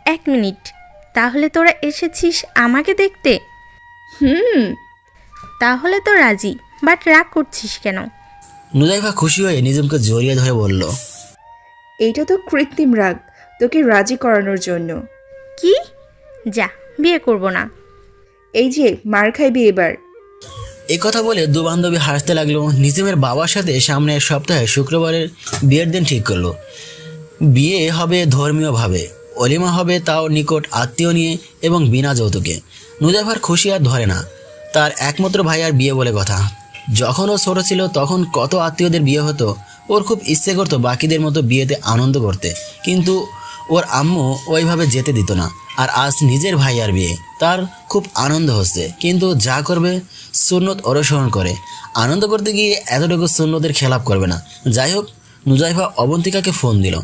1 মিনিট, তাহলে তোরা এসেছিস আমাকে দেখতে? হুম। তাহলে তো রাজি, বাট রাগ করছিস কেন? নুজাইফা খুশি হয়ে নিজুমকে জড়িয়ে ধরে বলল, এইটা তো কৃত্রিম রাগ, তোকে রাজি করানোর জন্য। কি? যা, বিয়ে করব না। এই যে মার খাইবি এবার। এই কথা বলে দু বান্ধবী হাসতে লাগলো। নিজুমের বাবার সাথে সামনের সপ্তাহে শুক্রবারের বিয়ের দিন ঠিক করলো। বিয়ে হবে ধর্মীয়ভাবে, অলিমা হবে তাও নিকট আত্মীয় নিয়ে এবং বিনা যৌতুকে। নুজাইফার খুশি আর ধরে না। তার একমাত্র ভাইয়ার বিয়ে বলে কথা। যখন ও ছোট ছিল তখন কত আত্মীয়দের বিয়ে হতো। ওর খুব ইচ্ছে করতো বাকিদের মতো বিয়েতে আনন্দ করতে, কিন্তু ওর আম্মু ওইভাবে যেতে দিত না। আর আজ নিজের ভাইয়ার বিয়ে, তার খুব আনন্দ হচ্ছে, কিন্তু যা করবে সুন্নত অনুসরণ করে। আনন্দ করতে গিয়ে এতটুকু সুন্নতের খেলাপ করবে না। যাই হোক, নুজাইফা অবন্তিকাকে ফোন দিল।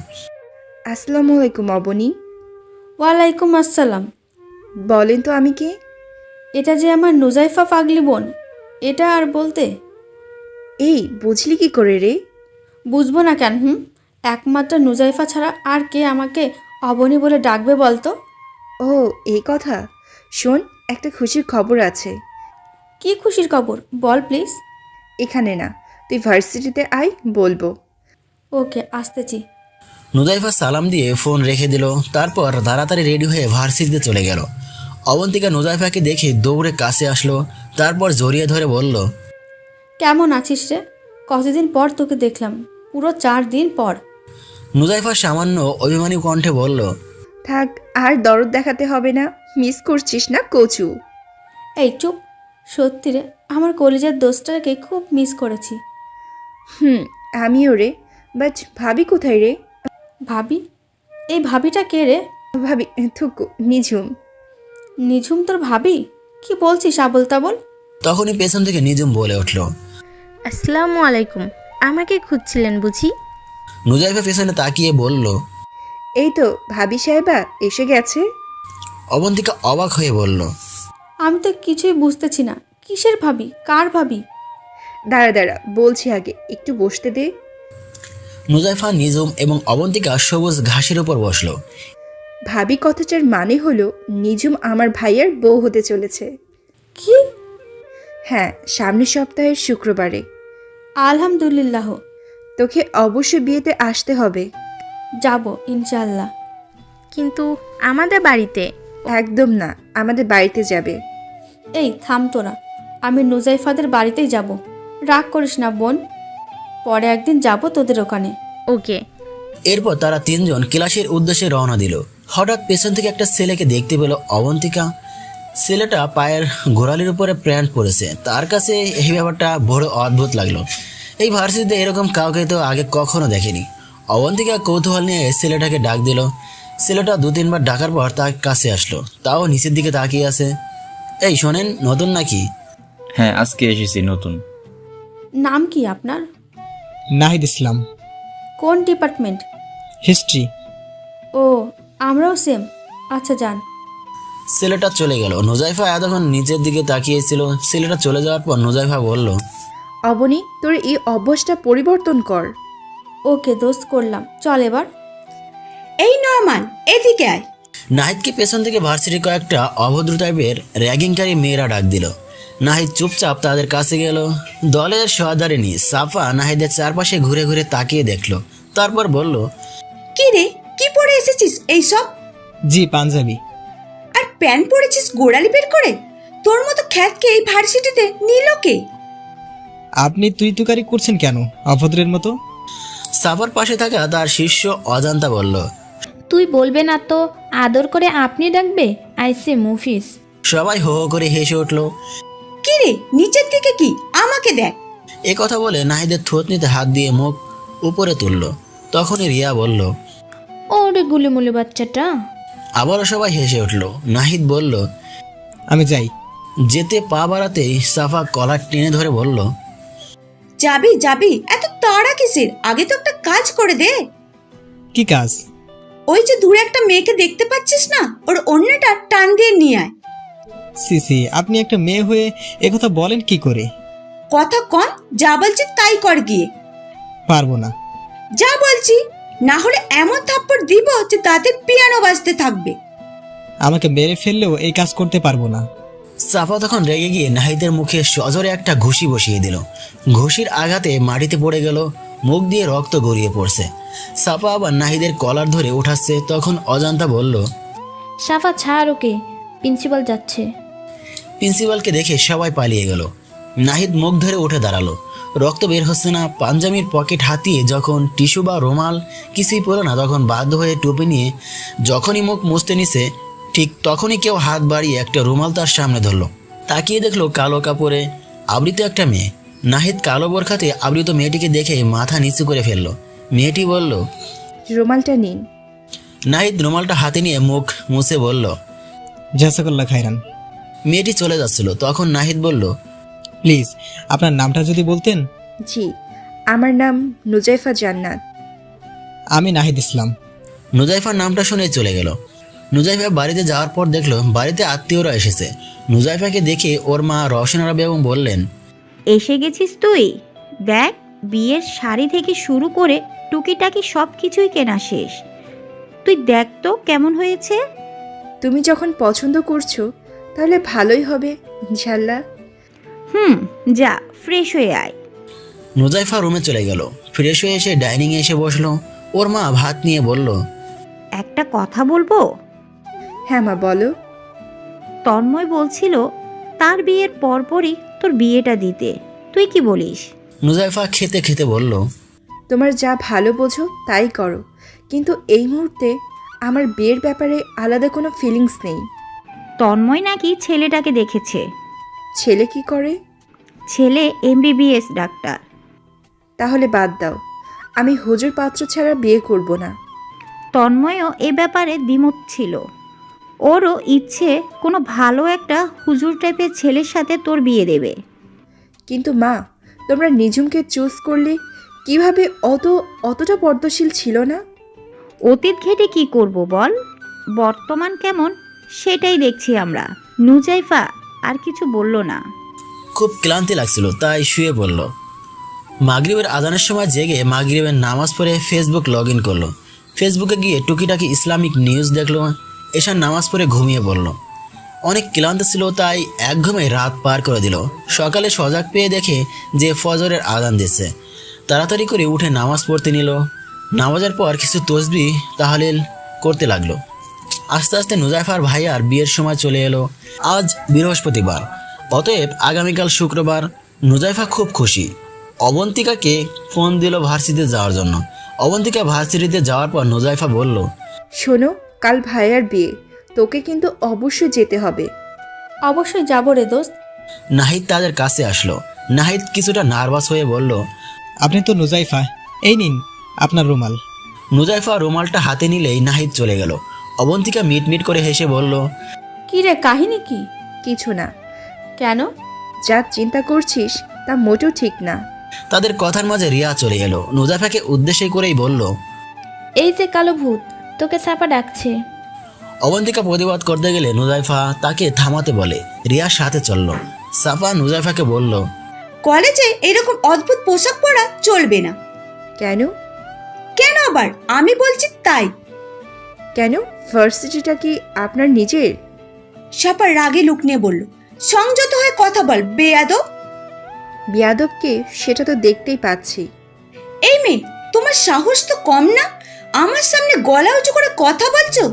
আসসালামু আলাইকুম অবনী। ওয়ালাইকুম আসসালাম। বলেন তো আমি কে? এটা যে আমার নুজাইফা পাগলি বোন। এটা আর বলতে? এই, বুঝলি কি করে রে? বুঝবো না কেন? একমাত্র নুজাইফা ছাড়া আর কে আমাকে অবনী বলে ডাকবে বলতো? ও, এই কথা। শোন, একটা খুশির খবর আছে। কি খুশির খবর বল প্লিজ। এখানে না, তুই ভার্সিটিতে আয়, বলবো। ওকে, আসতেছি। নুজাইফা সালাম দিয়ে ফোন রেখে দিল। তারপর তাড়াতাড়ি রেডি হয়ে ভার্সিটিতে চলে গেল। অবন্তিকা নুজাইফাকে দেখে দৌড়ে কাছে আসলো। তারপর জড়িয়ে ধরে বলল, কেমন আছিস রে? কতদিন পর তোকে দেখলাম, পুরো 4 দিন পর। নুজাইফা সামান্য অভিমানী কণ্ঠে বলল, থাক, আর দরদ দেখাতে হবে না। মিস করছিস না কচু? এই চুপ। সত্যি রে, আমার কলেজের দোস্তটাকে খুব মিস করেছি। আমিও রে। বাট ভাবি কোথায় রে? ভাবি? এই ভাবিটা কে রে? ভাবি থুকু, নিঝুম। নিঝুম তোর ভাবি? কি বলছিস আবল তাবল? তখনই পেছন থেকে নিজুম বলে উঠল। আসসালামু আলাইকুম, আমাকে খুঁজছিলেন বুঝি? নুজাইফা পেছনে তাকিয়ে বলল, এই তো ভাবি সাহেবা এসে গেছে। অবন্তিকা অবাক হয়ে বলল, আমি তো কিছুই বুঝতেছি না, কিসের ভাবি, কার ভাবি? দাঁড়া দাঁড়া, বলছি, আগে একটু বসতে দে। নুজাইফা, নিজুম এবং অবন্তিকা সবুজ ঘাসের উপর বসলো। ভাবি কথাটার মানে হলো নিঝুম আমার ভাইয়ার বউ হতে চলেছে। কি? হ্যাঁ, সামনের সপ্তাহের শুক্রবারে। আলহামদুলিল্লাহ। তোকে অবশ্যই বিয়েতে আসতে হবে। যাব ইনশাল্লাহ। কিন্তু আমাদের বাড়িতে। একদম না, আমাদের বাড়িতে যাবে। এই থাম তোরা, আমি নুজাইফাদের বাড়িতেই যাব। রাগ করিস না বোন, পরে একদিন যাব তোদের ওখানে। ওকে। এরপর তারা তিনজন ক্লাসের উদ্দেশ্যে রওনা দিল। হঠাৎ পেছন থেকে একটা ছেলেকে দেখতে পেল অবন্তিকা। ছেলেটা পায়ের গোড়ালির উপরে প্যান্ট পরেছে। তার কাছে এই ব্যাপারটা বড় অদ্ভুত লাগলো। এই ভার্সিটিতে এরকম কাউকে তো আগে কখনো দেখেনি। অবন্তিকা কৌতূহল নিয়ে ছেলেটাকে ডাক দিল। ছেলেটা 2-3 বার ডাকার পর তার কাছে আসলো, তাও নিচের দিকে তাকিয়ে আছে। এই শোনেন, নতুন নাকি? হ্যাঁ, আজকে এসেছি নতুন। নাম কি আপনার? নাহিদ ইসলাম। কোন ডিপার্টমেন্ট? হিস্ট্রি। ও, আমরাও সেম। আচ্ছা যান। ছেলেটা চলে গেল। নুজাইফা এতক্ষণ নিচের দিকে তাকিয়েছিল। ছেলেটা চলে যাওয়ার পর নুজাইফা বলল, অবনী, তোর এই অভ্যাসটা পরিবর্তন কর। ওকে দোস্ত, করলাম। চল এবার। এই নরমান, এদিকে আয়। নাহিদকে পেছন থেকে ভার্সিটির কয়েকটা অভদ্র টাইপের র্যাগিংকারী মেয়েরা ডাক দিল। নাহিদ চুপচাপ তাদের কাছে গেল। দলের সহধর্মিণী সাফা নাহিদের চারপাশে ঘুরে ঘুরে তাকিয়ে দেখলো। তারপর বলল, কি রে, কি পরে এসেছিস এইসব? জি, পাঞ্জাবি। আর প্যান্ট পরেছিস গোড়ালি বের করে? তোর মতো খ্যাতকে এই ভার্সিটিতে নিল কে? আপনি তুই তুকারি করছেন কেন অভদ্রের মতো? সাফার পাশে থাকা তার শিষ্য অজান্তা বলল, তুই বলবে না তো আদর করে আপনি ডাকবে? আইসে মুফিস। সবাই হো হো করে হেসে উঠল। কি রে, নিচের দিকে কি? আমাকে দেখ। এ কথা বলে নাহিদের থুতনিতে হাত দিয়ে মুখ উপরে তুলল। তখনই রিয়া বলল, ওরে গুলিমুলি বাচ্চাটা। আবারও সবাই হেসে উঠল। নাহিদ বলল, আমি যাই। যেতে পা বাড়াতেই সাফা কলার টেনে ধরে বলল, যাবি যাবি, এত তাড়া কিসের? আগে তো একটা কাজ করে দে। কি কাজ? ওই যে দূরে একটা মেয়েকে দেখতে পাচ্ছিস না, ওর অন্যটা টান দিয়ে নিয়ে আয়। সিসি, আপনি একটা মেয়ে হয়ে একথা বলেন কি করে? কথা কম, যা বলছি তাই কর গিয়ে। পারবো না। যা বলছি, না হলে এমন থাপ্পড় দিব যে তাতে পিয়ানো বাজতে থাকবে। আমাকে মেরে ফেললেও এই কাজ করতে পারবো না। সাফা তখন রেগে গিয়ে নাহিদের মুখে সজোরে একটা ঘুষি বসিয়ে দিল। ঘুষির আঘাতে মাটিতে পড়ে গেল, মুখ দিয়ে রক্ত গড়িয়ে পড়ছে। সাফা আবার নাহিদের কলার ধরে উঠাচ্ছে, তখন অজান্তা বলল, সাফা ছাড় ওকে, প্রিন্সিপাল যাচ্ছে। প্রিন্সিপালকে দেখে সবাই পালিয়ে গেল। নাহিদ মুখ ধরে উঠে দাঁড়ালো, রক্ত বের হচ্ছে না। পাঞ্জাবির পকেট হাতিয়ে যখন টিস্যু বা রুমাল কিছুই পড়লো না, তখন বাধ্য হয়ে টুপি নিয়ে যখনই মুখ মুছতে নিছে, ঠিক তখনই কেউ হাত বাড়িয়ে একটা রুমাল তার সামনে ধরলো। তাকিয়ে দেখলো কালো কাপড়ে আবৃত একটা মেয়ে। নাহিদ কালো বোরখাতে আবৃত মেয়েটিকে দেখে মাথা নিচু করে ফেললো। মেয়েটি বলল, রুমালটা নিন। নাহিদ রুমালটা হাতে নিয়ে মুখ মুছে বলল, জাসাকাল্লাহ খাইরান। মেয়েটি চলে যাচ্ছিল। তখন নাহিদ বলল, প্লিজ আপনার নামটা যদি বলতেন। জি, আমার নাম নুজাইফা জান্নাত। আমি নাহিদ ইসলাম। নুজাইফার নামটা শুনে চলে গেল। নুজাইফা বাড়িতে যাওয়ার পর দেখলো বাড়িতে আত্মীয়রা এসেছে। নুজাইফাকে দেখে ওর মা রওশনারা বেগম বললেন, এসে গেছিস তুই? দেখ, বিয়ের শাড়ি থেকে শুরু করে টুকিটাকি সব কিছুই কেনা শেষ। তুই দেখ তো কেমন হয়েছে। তুমি যখন পছন্দ করছো তাহলে ভালোই হবে ইনশাল্লাহ। যা ফ্রেশ হয়ে আয়। নুজাইফা রুমে চলে গেল। ফ্রেশ হয়ে এসে ডাইনিংয়ে এসে বসলো। ওর মা ভাত নিয়ে বলল, একটা কথা বলবো? হ্যাঁ মা, বলো। তন্ময় বলছিল তার বিয়ের পরপরই তোর বিয়েটা দিতে, তুই কি বলিস? নুজাইফা খেতে খেতে বলল, তোমার যা ভালো বোঝো তাই করো, কিন্তু এই মুহূর্তে আমার বিয়ের ব্যাপারে আলাদা কোনো ফিলিংস নেই। তন্ময় নাকি ছেলেটাকে দেখেছে। ছেলে কি করে? ছেলে MBBS ডাক্তার। তাহলে বাদ দাও, আমি হুজুর পাত্র ছাড়া বিয়ে করব না। তন্ময়ও এ ব্যাপারে দ্বিমত ছিল। ওরও ইচ্ছে কোনো ভালো একটা হুজুর টাইপের ছেলের সাথে তোর বিয়ে দেবে। কিন্তু মা, তোমরা নিজুমকে চুজ করলে কিভাবে? অতটা পর্দাশীল ছিল না। অতীত ঘেটে কি করব বল, বর্তমান কেমন সেটাই দেখছি আমরা। নুজাইফা আর কিছু বলল না। খুব ক্লান্তি লাগছিল তাই শুয়ে পড়ল। মাগরিবের আজানের সময় জেগে মাগরিবের নামাজ পড়ে ফেসবুক লগ ইন করলো। ফেসবুকে গিয়ে টুকিটাকি ইসলামিক নিউজ দেখলো। এশার নামাজ পড়ে ঘুমিয়ে পড়ল। অনেক ক্লান্ত ছিল তাই এক ঘুমে রাত পার করে দিল। সকালে সজাগ পেয়ে দেখে যে ফজরের আজান দিচ্ছে। তাড়াতাড়ি করে উঠে নামাজ পড়তে নিল। নামাজের পর কিছু তসবিহ তাহলিল করতে লাগলো। আস্তে আস্তে নুজাইফার ভাইয়ার বিয়ের সময় চলে এলো। আজ বৃহস্পতিবার, অতএব আগামীকাল শুক্রবার। নুজাইফা খুব খুশি। অবন্তিকাকে ফোন দিল ভার্সিটিতে যাওয়ার জন্য। অবন্তিকা ভার্সিটিতে যাওয়ার পর নুজাইফা বলল, শোনো, কাল ভাইয়ার বিয়ে, তোকে কিন্তু অবশ্যই যেতে হবে। অবশ্যই যাবো রে দোস্ত। নাহিদ তাদের কাছে আসলো। নাহিদ কিছুটা নার্ভাস হয়ে বলল, আপনি তো নুজাইফা, এই নিন আপনার রুমাল। নুজাইফা রুমালটা হাতে নিলেই নাহিদ চলে গেল। অবন্তিকা মিট মিট করে হেসে বলল, কি রে, কাহিনী কি? কিছু না। কেন? যা চিন্তা করছিস তা মোটেও ঠিক না। তাদের কথার মাঝে রিয়া চলে এলো। নুজাইফাকে উদ্দেশ্য করেই বলল, এই যে কালো ভূত, তোকে সাপা ডাকছে। অবন্তিকা প্রতিবাদ করতে গেলে নুজাইফা তাকে থামাতে বলে। রিয়ার সাথে চলল। সাফা নুজাইফাকে বলল, কলেজে এরকম অদ্ভুত পোশাক পরা চলবে না। কেন? কেন আবার? আমি বলছি তাই। কেন, ভার্সিটিটা কি আপনার নিজের? সাপা রাগে লুক নিয়ে বলল, সংযত হয়ে কথা বল বেয়াদব। বিয়াদবকে সেটা তো দেখতেই পাচ্ছি। এই মেয়ে, তোমার সাহস তো কম না? আমার সামনে গলা উঁচু করে কথা বলছো?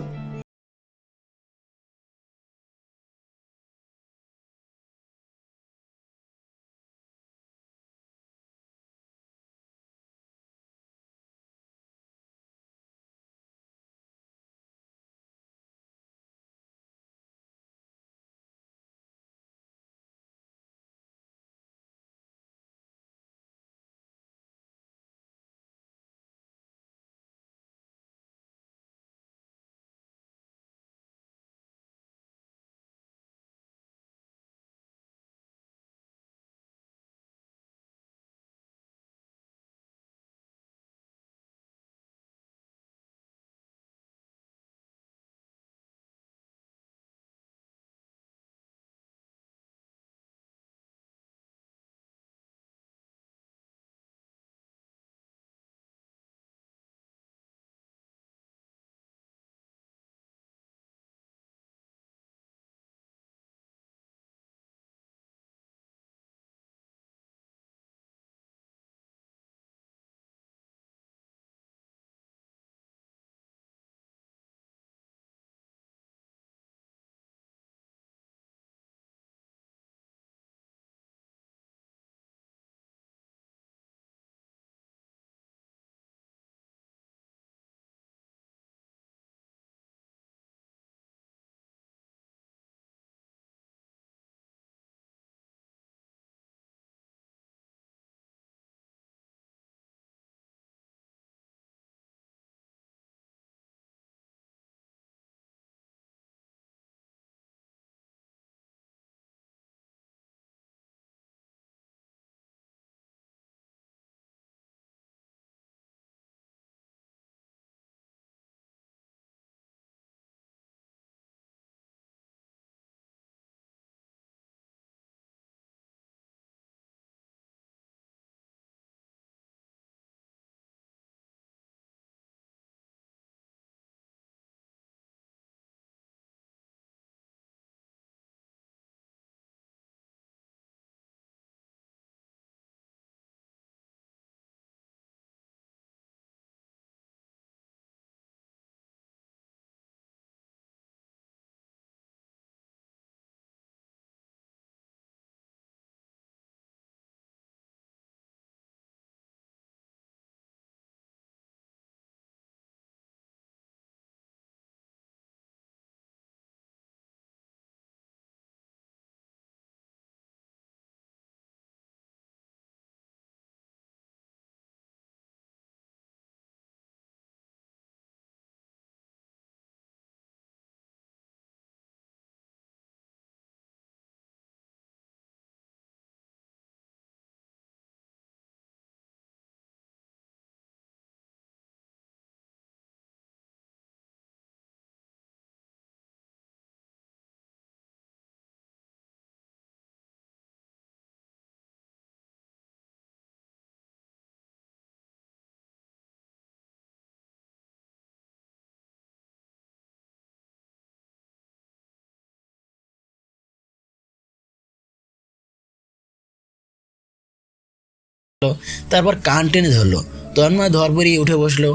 তারপর কান টেনে ধরলো। তন্ময় ধরপড়িয়ে উঠে বসলো।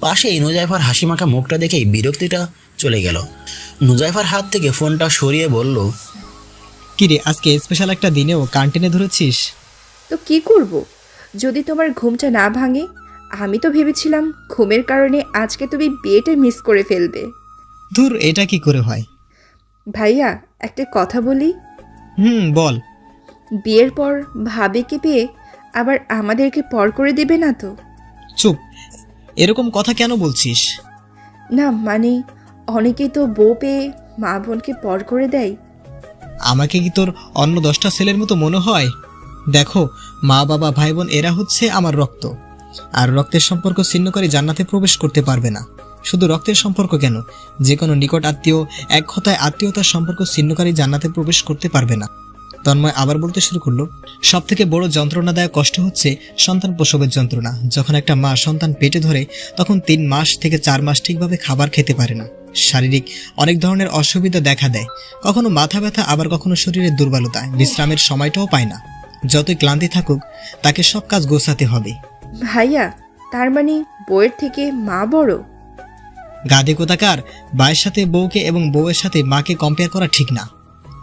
পাশেই নুজাইফার হাসিমাখা মুখটা দেখেই বিরক্তিটা চলে গেল। নুজাইফার হাত থেকে ফোনটা সরিয়ে বলল, কিরে আজকে স্পেশাল একটা দিনেও কান টেনে ধরেছিস? তো কি করব যদি তোমার ঘুমটা না ভাঙে? আমি তো ভেবেছিলাম ঘুমের কারণে আজকে তুমি বিয়েটা মিস করে ফেলবে। ধুর, এটা কি করে হয়? ভাইয়া একটা কথা বলি। বল। বিয়ের পর ভাবিকে পেয়ে আবার আমাদেরকে পর করে দেবে না তো? চুপ, এরকম কথা কেন বলছিস? না মানে অনেকেই তো বউ পেয়ে মা বোনকে পর করে দেয়। আমাকে কি তোর অন্য 10টা ছেলের মতো মনে হয়? দেখো, মা বাবা ভাই বোন এরা হচ্ছে আমার রক্ত, আর রক্তের সম্পর্ক ছিন্নকারী জান্নাতে প্রবেশ করতে পারবে না। শুধু রক্তের সম্পর্ক কেন, যে কোনো নিকট আত্মীয়, এক কথায় আত্মীয়তার সম্পর্ক ছিন্নকারী জান্নাতে প্রবেশ করতে পারবে না। তন্ময় আবার বলতে শুরু করলো, সব থেকে বড় যন্ত্রণাদায়ক কষ্ট হচ্ছে সন্তান প্রসবের যন্ত্রণা। যখন একটা মা সন্তান পেটে ধরে তখন 3 মাস থেকে 4 মাস ঠিকভাবে খাবার খেতে পারে না। শারীরিক অনেক ধরনের অসুবিধা দেখা দেয়, কখনো মাথা ব্যথা, আবার কখনো শরীরের দুর্বলতা, বিশ্রামের সময়টাও পায় না। যতই ক্লান্তি থাকুক তাকে সব কাজ গোছাতে হবে। ভাইয়া তার মানে বউয়ের থেকে মা বড়? গাধে কোথাকার, মায়ের সাথে বউকে এবং বউয়ের সাথে মাকে কম্পেয়ার করা ঠিক না।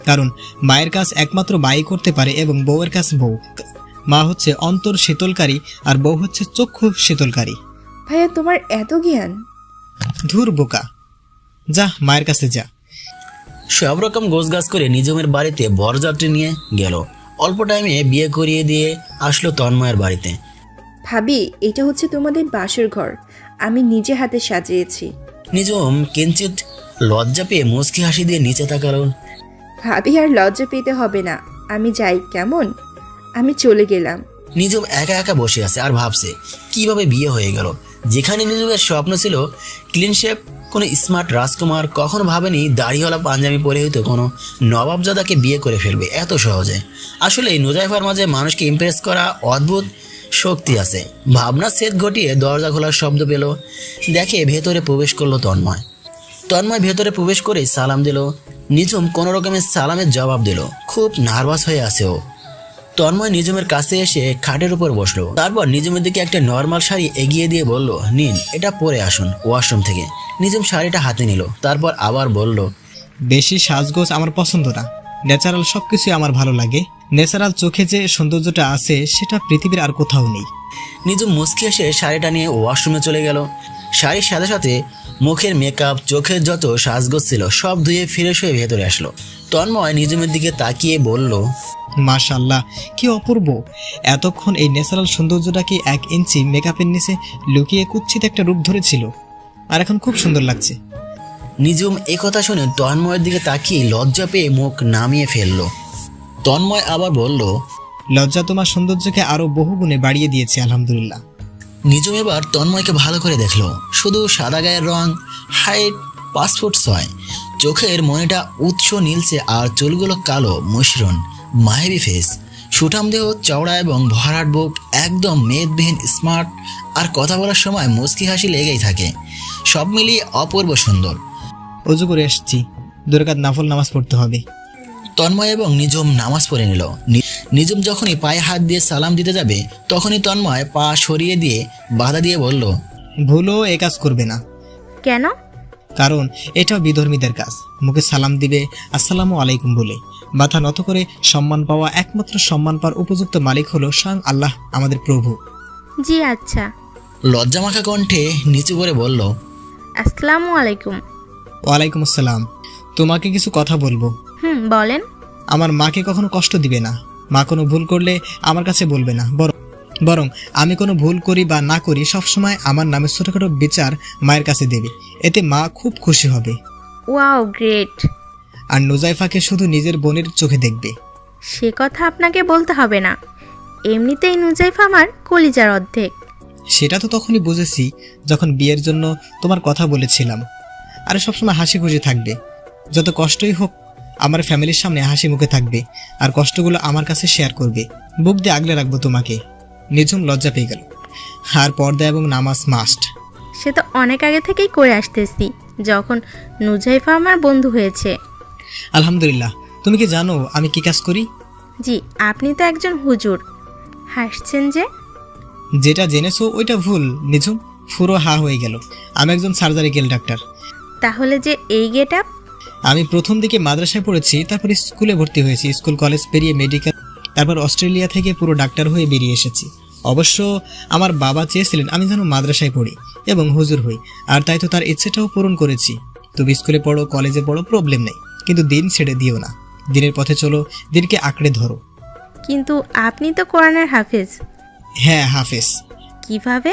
কারণ মায়ের কাজ একমাত্র মাই করতে পারে এবং বউয়ের কাজ বউ। মা হচ্ছে অন্তর শীতলকারী আর বউ হচ্ছে চক্ষু শীতলকারী। ভাইয়া তোমার এত জ্ঞান? ধুর বোকা, যা মায়ের কাছে যা। সব রকম গোছগাছ করে নিজমের বাড়িতে বরযাত্রী নিয়ে গেল। অল্প টাইমে বিয়ে করিয়ে দিয়ে আসলো তন্ময়ের বাড়িতে। ভাবি এটা হচ্ছে তোমাদের বাসর ঘর, আমি নিজে হাতে সাজিয়েছি। নিজম কিঞ্চিত লজ্জা পেয়ে মুচকি হাসি দিয়ে নিচে তাকালো। ভাবি আর লজ্জা পেতে হবে না, আমি যাই কেমন? আমি চলে গেলাম। নিজম একা একা বসে আছে আর ভাবছে কিভাবে বিয়ে হয়ে গেল। যেখানে নিজমের স্বপ্ন ছিল ক্লিন শেপ কোনো স্মার্ট রাজকুমার, কখনো ভাবেনি দাড়িওয়ালা পাঞ্জাবি পরে হয়তো কোনো নবাবজাদাকে বিয়ে করে ফেলবে এত সহজে। আসলে নুজাইফার মাঝে মানুষকে ইমপ্রেস করা অদ্ভুত শক্তি আছে। ভাবনা সেট ঘটিয়ে দরজা খোলার শব্দ পেল। দেখে ভেতরে প্রবেশ করলো তন্ময়। ভেতরে প্রবেশ করে সালাম দিল। নিজম কোনো রকমের সালামের জবাব দিল। খুব নার্ভাস হয়ে আছে ও। তন্ময় নিজমের কাছে এসে খাটের উপর বসলো। তারপর নিজমের দিকে একটা নর্মাল শাড়ি এগিয়ে দিয়ে বলল, নিন এটা পরে আসুন ওয়াশরুম থেকে। নিজম শাড়িটা হাতে নিল, তারপর আবার বলল, বেশি সাজগোজ আমার পছন্দ না, ন্যাচারাল সবকিছু আমার ভালো লাগে। ন্যাচারাল চোখে যে সৌন্দর্যটা আছে সেটা পৃথিবীর আর কোথাও নেই। নিজম মুচকি এসে শাড়িটা নিয়ে ওয়াশরুমে চলে গেল। শাড়ির সাথে সাথে মুখের মেকআপ, চোখের যত সাজগোজ ছিল সব ধুয়ে ফ্রেশ হয়ে ভেতরে আসলো। তন্ময় নিজমের দিকে তাকিয়ে বলল, মাশাআল্লাহ, কি অপূর্ব! এতক্ষণ এই ন্যাচারাল সৌন্দর্যটাকে 1 ইঞ্চি মেকআপের নিচে লুকিয়ে কুৎসিত একটা রূপ ধরেছিল, আর এখন খুব সুন্দর লাগছে। নিজম একথা শুনে তন্ময়ের দিকে তাকিয়ে লজ্জা পেয়ে মুখ নামিয়ে ফেলল। তন্ময় আবার বলল, লজ্জা তোমার সৌন্দর্যকে আরো বহুগুণে বাড়িয়ে দিয়েছে, আলহামদুলিল্লাহ। নিজম এবার তন্ময়কে ভালো করে দেখলো। শুধু সাদা গায়ের রং, হাইট 5 ফুট 6, চোখের মনিটা উৎস নীলচে আর চুলগুলো কালো মসৃণ, মাহেবি ফেস, সুঠাম দেহ, চওড়া এবং ভরাট বুক, একদম মেদবিহীন, স্মার্ট, আর কথা বলার সময় মুচকি হাসি লেগেই থাকে। সব মিলিয়ে অপূর্ব সুন্দর। অজু করে আসছি, 2 রাকাত নফল নামাজ পড়তে হবে। তন্ময় এবং নিজম নামাজ পড়ে নিল। নিজম যখনই পায়ে হাত দিয়ে সালাম দিতে যাবে তখনই তন্ময় পা সরিয়ে দিয়ে বাধা দিয়ে বলল, ভুলও এ কাজ করবে না। কেন? কারণ এটাও বিধর্মীদের কাজ। মুখে সালাম দিবে আসসালামু আলাইকুম বলে। মাথা নত করে সম্মান পাওয়া, একমাত্র সম্মান পাওয়ার উপযুক্ত মালিক হলো স্বয়ং আল্লাহ, আমাদের প্রভু। জি আচ্ছা। লজ্জামাখা কণ্ঠে নিচু করে বলল, আসসালামু আলাইকুম। ওয়ালাইকুম আসসালাম। তোমাকে কিছু কথা বলবো। বলেন। আমার মাকে কখনো কষ্ট দিবে না। মা কোনো ভুল করলে আমার কাছে বলবে না, বরং আমি কোনো ভুল করি বা না করি সবসময় আমার নামে ছোটখাটো বিচার মায়ের কাছে দেবে। এতে মা খুব খুশি হবে। Wow, great. আর নুজাইফাকে শুধু নিজের বোনের চোখে দেখবে। সে কথা আপনাকে বলতে হবে না, এমনিতেই নুজাইফা আমার কলিজার অর্ধেক। সেটা তো তখনই বুঝেছি যখন বিয়ের জন্য তোমার কথা বলেছিলাম। আর সবসময় হাসি খুশি থাকবে, যত কষ্টই হোক আমার ফ্যামিলির সামনে হাসি মুখে থাকবে, আর কষ্টগুলো আমার কাছে শেয়ার করবে। বুক দিয়ে আগলে রাখবো তোমাকে। নিজম লজ্জা পেয়ে গেল। আর পর্দা এবং নামাজ মাস্ট। সে তো অনেক আগে থেকেই করে আসতেছি, যখন নুজাইফা আমার বন্ধু হয়েছে। আলহামদুলিল্লাহ। তুমি কি জানো আমি কি কাজ করি? জি, আপনি তো একজন হুজুর। হাসছেন যে? যেটা জেনেছো ওইটা ভুল নিঝুম। পুরো হা হয়ে গেল। আমি একজন সার্জারিক্যাল ডাক্তার। তাহলে যে এই গেট আপ? আমি প্রথম দিকে মাদ্রাসায় পড়েছি, তারপর স্কুলে ভর্তি হয়েছি, স্কুল কলেজ পেরিয়ে মেডিকেল, তারপর অস্ট্রেলিয়া থেকে পুরো ডাক্তার হয়ে বেরিয়ে এসেছি। অবশ্য আমার বাবা চেয়েছিলেন আমি যেন মাদ্রাসায় পড়ি এবং হুজুর হই, আর তাই তো তার ইচ্ছেটাও পূরণ করেছি। তুমি স্কুলে পড়ো, কলেজে পড়ো, প্রবলেম নেই, কিন্তু দিন ছেড়ে দিও না। দিনের পথে চলো, দিনকে আঁকড়ে ধরো। কিন্তু আপনি তো কোরআনের হাফেজ। হ্যাঁ, হাফেজ। কিভাবে?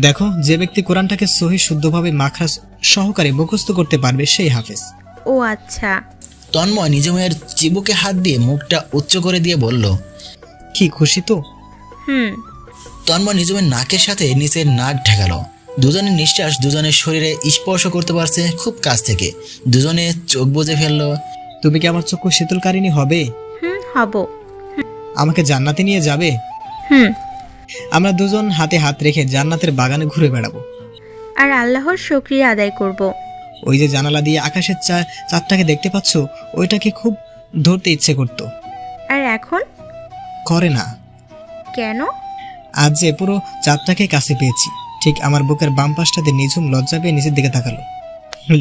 দেখো, যে ব্যক্তি কোরআনটাকে সহি শুদ্ধভাবে মাখরাজ সহকারে মুখস্থ করতে পারবে সেই হাফেজ। ও আচ্ছা। তন্ময় নিঝুমের চিবুকে হাত দিয়ে মুখটা উচ্চ করে দিয়ে বলল, কি খুশি তো? হুম। তন্ময় নিঝুমের নাকের সাথে নিচের নাক ঠেকালো। দুজনের নিঃশ্বাস দুজনের শরীরে স্পর্শ করতে পারছে খুব কাছ থেকে। দুজনে চোখ বুজে ফেললো। তুমি কি আমার চক্ষু শীতলকারিণী হবে? হব। আমাকে জান্নাতে নিয়ে যাবে? হুম। আমরা দুজন হাতে হাত রেখে জান্নাতের বাগানে ঘুরে বেড়াবো। আর আল্লাহর শুকরিয়া আদায় করব। ওই যে জানালা দিয়ে আকাশের চাঁদটাকে দেখতে পাচ্ছ, ওইটাকে খুব ধরতে ইচ্ছে করতো। আর এখন? করে না। কেন? আজ যে পুরো চাঁদটাকে কাছে পেয়েছি। ঠিক আমার বুকের বাম পাশটাতে নিঝুম লজ্জা পেয়ে নিচের দিকে তাকালো।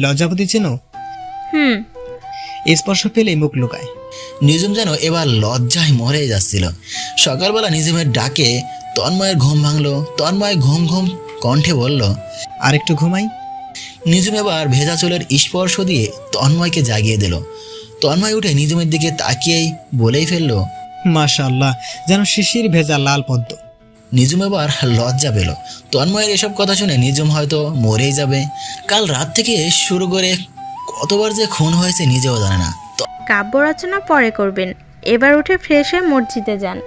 লজ্জাপতি চেনো? হুম। স্পর্শ পেলেই মুখ লুকায়। নিঝুম যেন এবার লজ্জায় মরে যাচ্ছিল। সকালবেলা নিঝুমের ডাকে তন্ময়ের ঘুম ভাঙলো। তন্ময় ঘুম ঘুম কণ্ঠে বলল, আর একটু ঘুমাই। নিঝুম এবার ভেজা চুলের স্পর্শ দিয়ে তন্ময়কে জাগিয়ে দিল। তন্ময় উঠে নিঝুমের দিকে তাকিয়েই বলেই ফেললো, মাশাআল্লাহ, যেন শিশির ভেজা লাল পদ্ম। নিঝুম এবার লজ্জা পেল। তন্ময়ের এসব কথা শুনে নিঝুম হয়তো মরেই যাবে। কাল রাত থেকে শুরু করে কতবার যে খুন হয়েছে নিজেও জানে না। কাব্য রচনা পরে করবেন, এবার উঠে ফ্রেশ হয়ে মসজিদে যান।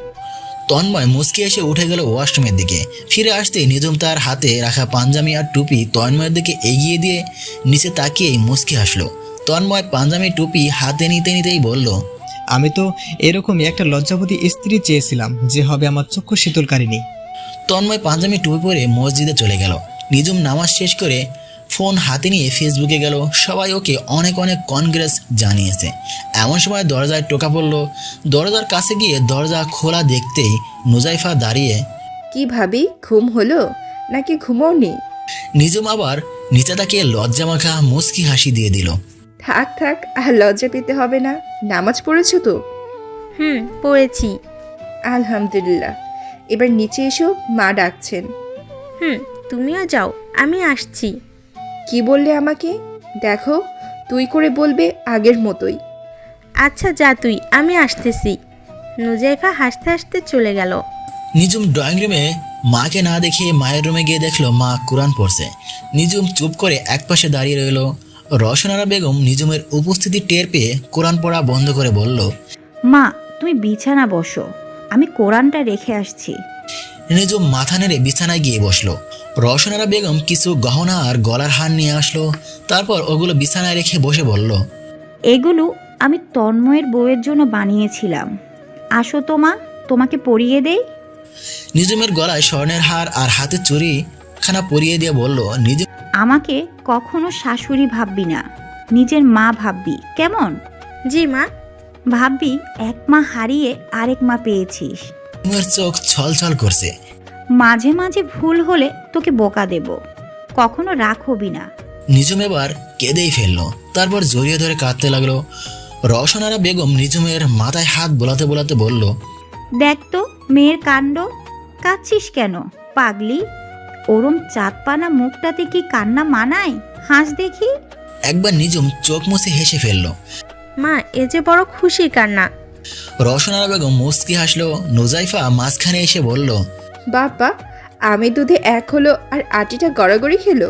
তন্ময় মুচকি এসে উঠে গেল ওয়াশরুমের দিকে। ফিরে আসতেই নিঝুম তার হাতে রাখা পাঞ্জামি আর টুপি তন্ময়ের দিকে এগিয়ে দিয়ে নিচে তাকিয়েই মুচকি হাসলো। তন্ময় পাঞ্জামি টুপি হাতে নিতে নিতেই বলল, আমি তো এরকমই একটা লজ্জাবতী স্ত্রী চেয়েছিলাম, যে হবে আমার চক্ষু শীতলকারিণী। তন্ময় পাঞ্জামি টুপি পরে মসজিদে চলে গেল। নিঝুম নামাজ শেষ করে ফোন হাতে নিয়ে ফেসবুকে গেল। সবাই ওকে অনেক অনেক কনগ্রেস জানিয়েছে। এমন সময় দরজায় টোকা পড়ল। দরজার কাছে গিয়ে দরজা খোলা দেখতেই নুজাইফা দাঁড়িয়ে। কি ভাবি, ঘুম হলো নাকি ঘুমোনি? নিঝুম আবার নিচে তাকিয়ে লজ্জা মাখা মুচকি হাসি দিয়ে দিল। থাক থাক, আর লজ্জা পেতে হবে না। নামাজ পড়েছো তো? হুম, পড়েছি। আলহামদুলিল্লাহ। এবার নিচে এসো, মা ডাকছেন। হুম, তুমিও যাও, আমি আসছি। কি বললে আমাকে? দেখো, তুই করে বলবে আগের মতোই। আচ্ছা যা তুই, আমি আসতেছি। নুজাইফা হাসতে হাসতে চলে গেল। নিঝুম ড্রয়িং রুমে মাকে না দেখে মায়ের রুমে গিয়ে দেখলো মা কোরআন পড়ছে। নিঝুম চুপ করে একপাশে দাঁড়িয়ে রইল। রওশনারা বেগম নিঝুমের উপস্থিতি টের পেয়ে কোরআন পড়া বন্ধ করে বলল, মা তুমি বিছানা বসো, আমি কোরআনটা রেখে আসছি। নিঝুম মাথা নেড়ে বিছানায় গিয়ে বসলো। রওশনারা বেগম কিছু গহনা আর গলার হার নিয়ে আসলো। তারপর ওগুলো বিছানায় রেখে বসে বলল, এগুলো আমি তন্ময়ের বউয়ের জন্য বানিয়েছিলাম। আসো তো মা, তোমাকে পরিয়ে দেই। নিঝুমের গলায় স্বর্ণের হার আর হাতে চুড়ি খানা পরিয়ে দিয়ে বলল, নিঝুম আমাকে কখনো শাশুড়ি ভাববি না, নিজের মা ভাববি, কেমন? জি মা। ভাববি এক মা হারিয়ে আরেক মা পেয়েছিস। নিঝুমের চোখ ছলছল করছে। মাঝে মাঝে ভুল হলে তোকে বোকা দেব, কখনো রাগ হবি না। নিঝুম এবার কেঁদেই ফেললো। তারপর জড়িয়ে ধরে কাঁদতে লাগলো। রওশনারা বেগম নিঝুমের মাথায় হাত বোলাতে বোলাতে বলল, দেখ তো মেয়ের কাণ্ড, কাঁদছিস কেন পাগলি? ওরম চাঁদপানা মুখটাতে কি কান্না মানায়? হাস দেখি। একবার নিঝুম চোখ মুছে হেসে ফেললো। মা, এ যে বড় খুশির কান্না। রওশনারা বেগম মুচকি হাসলো। নুজাইফা মাঝখানে এসে বলল, বাবা, আমি দুধে এক হলো আর আটিটা গড়াগড়ি খেলো।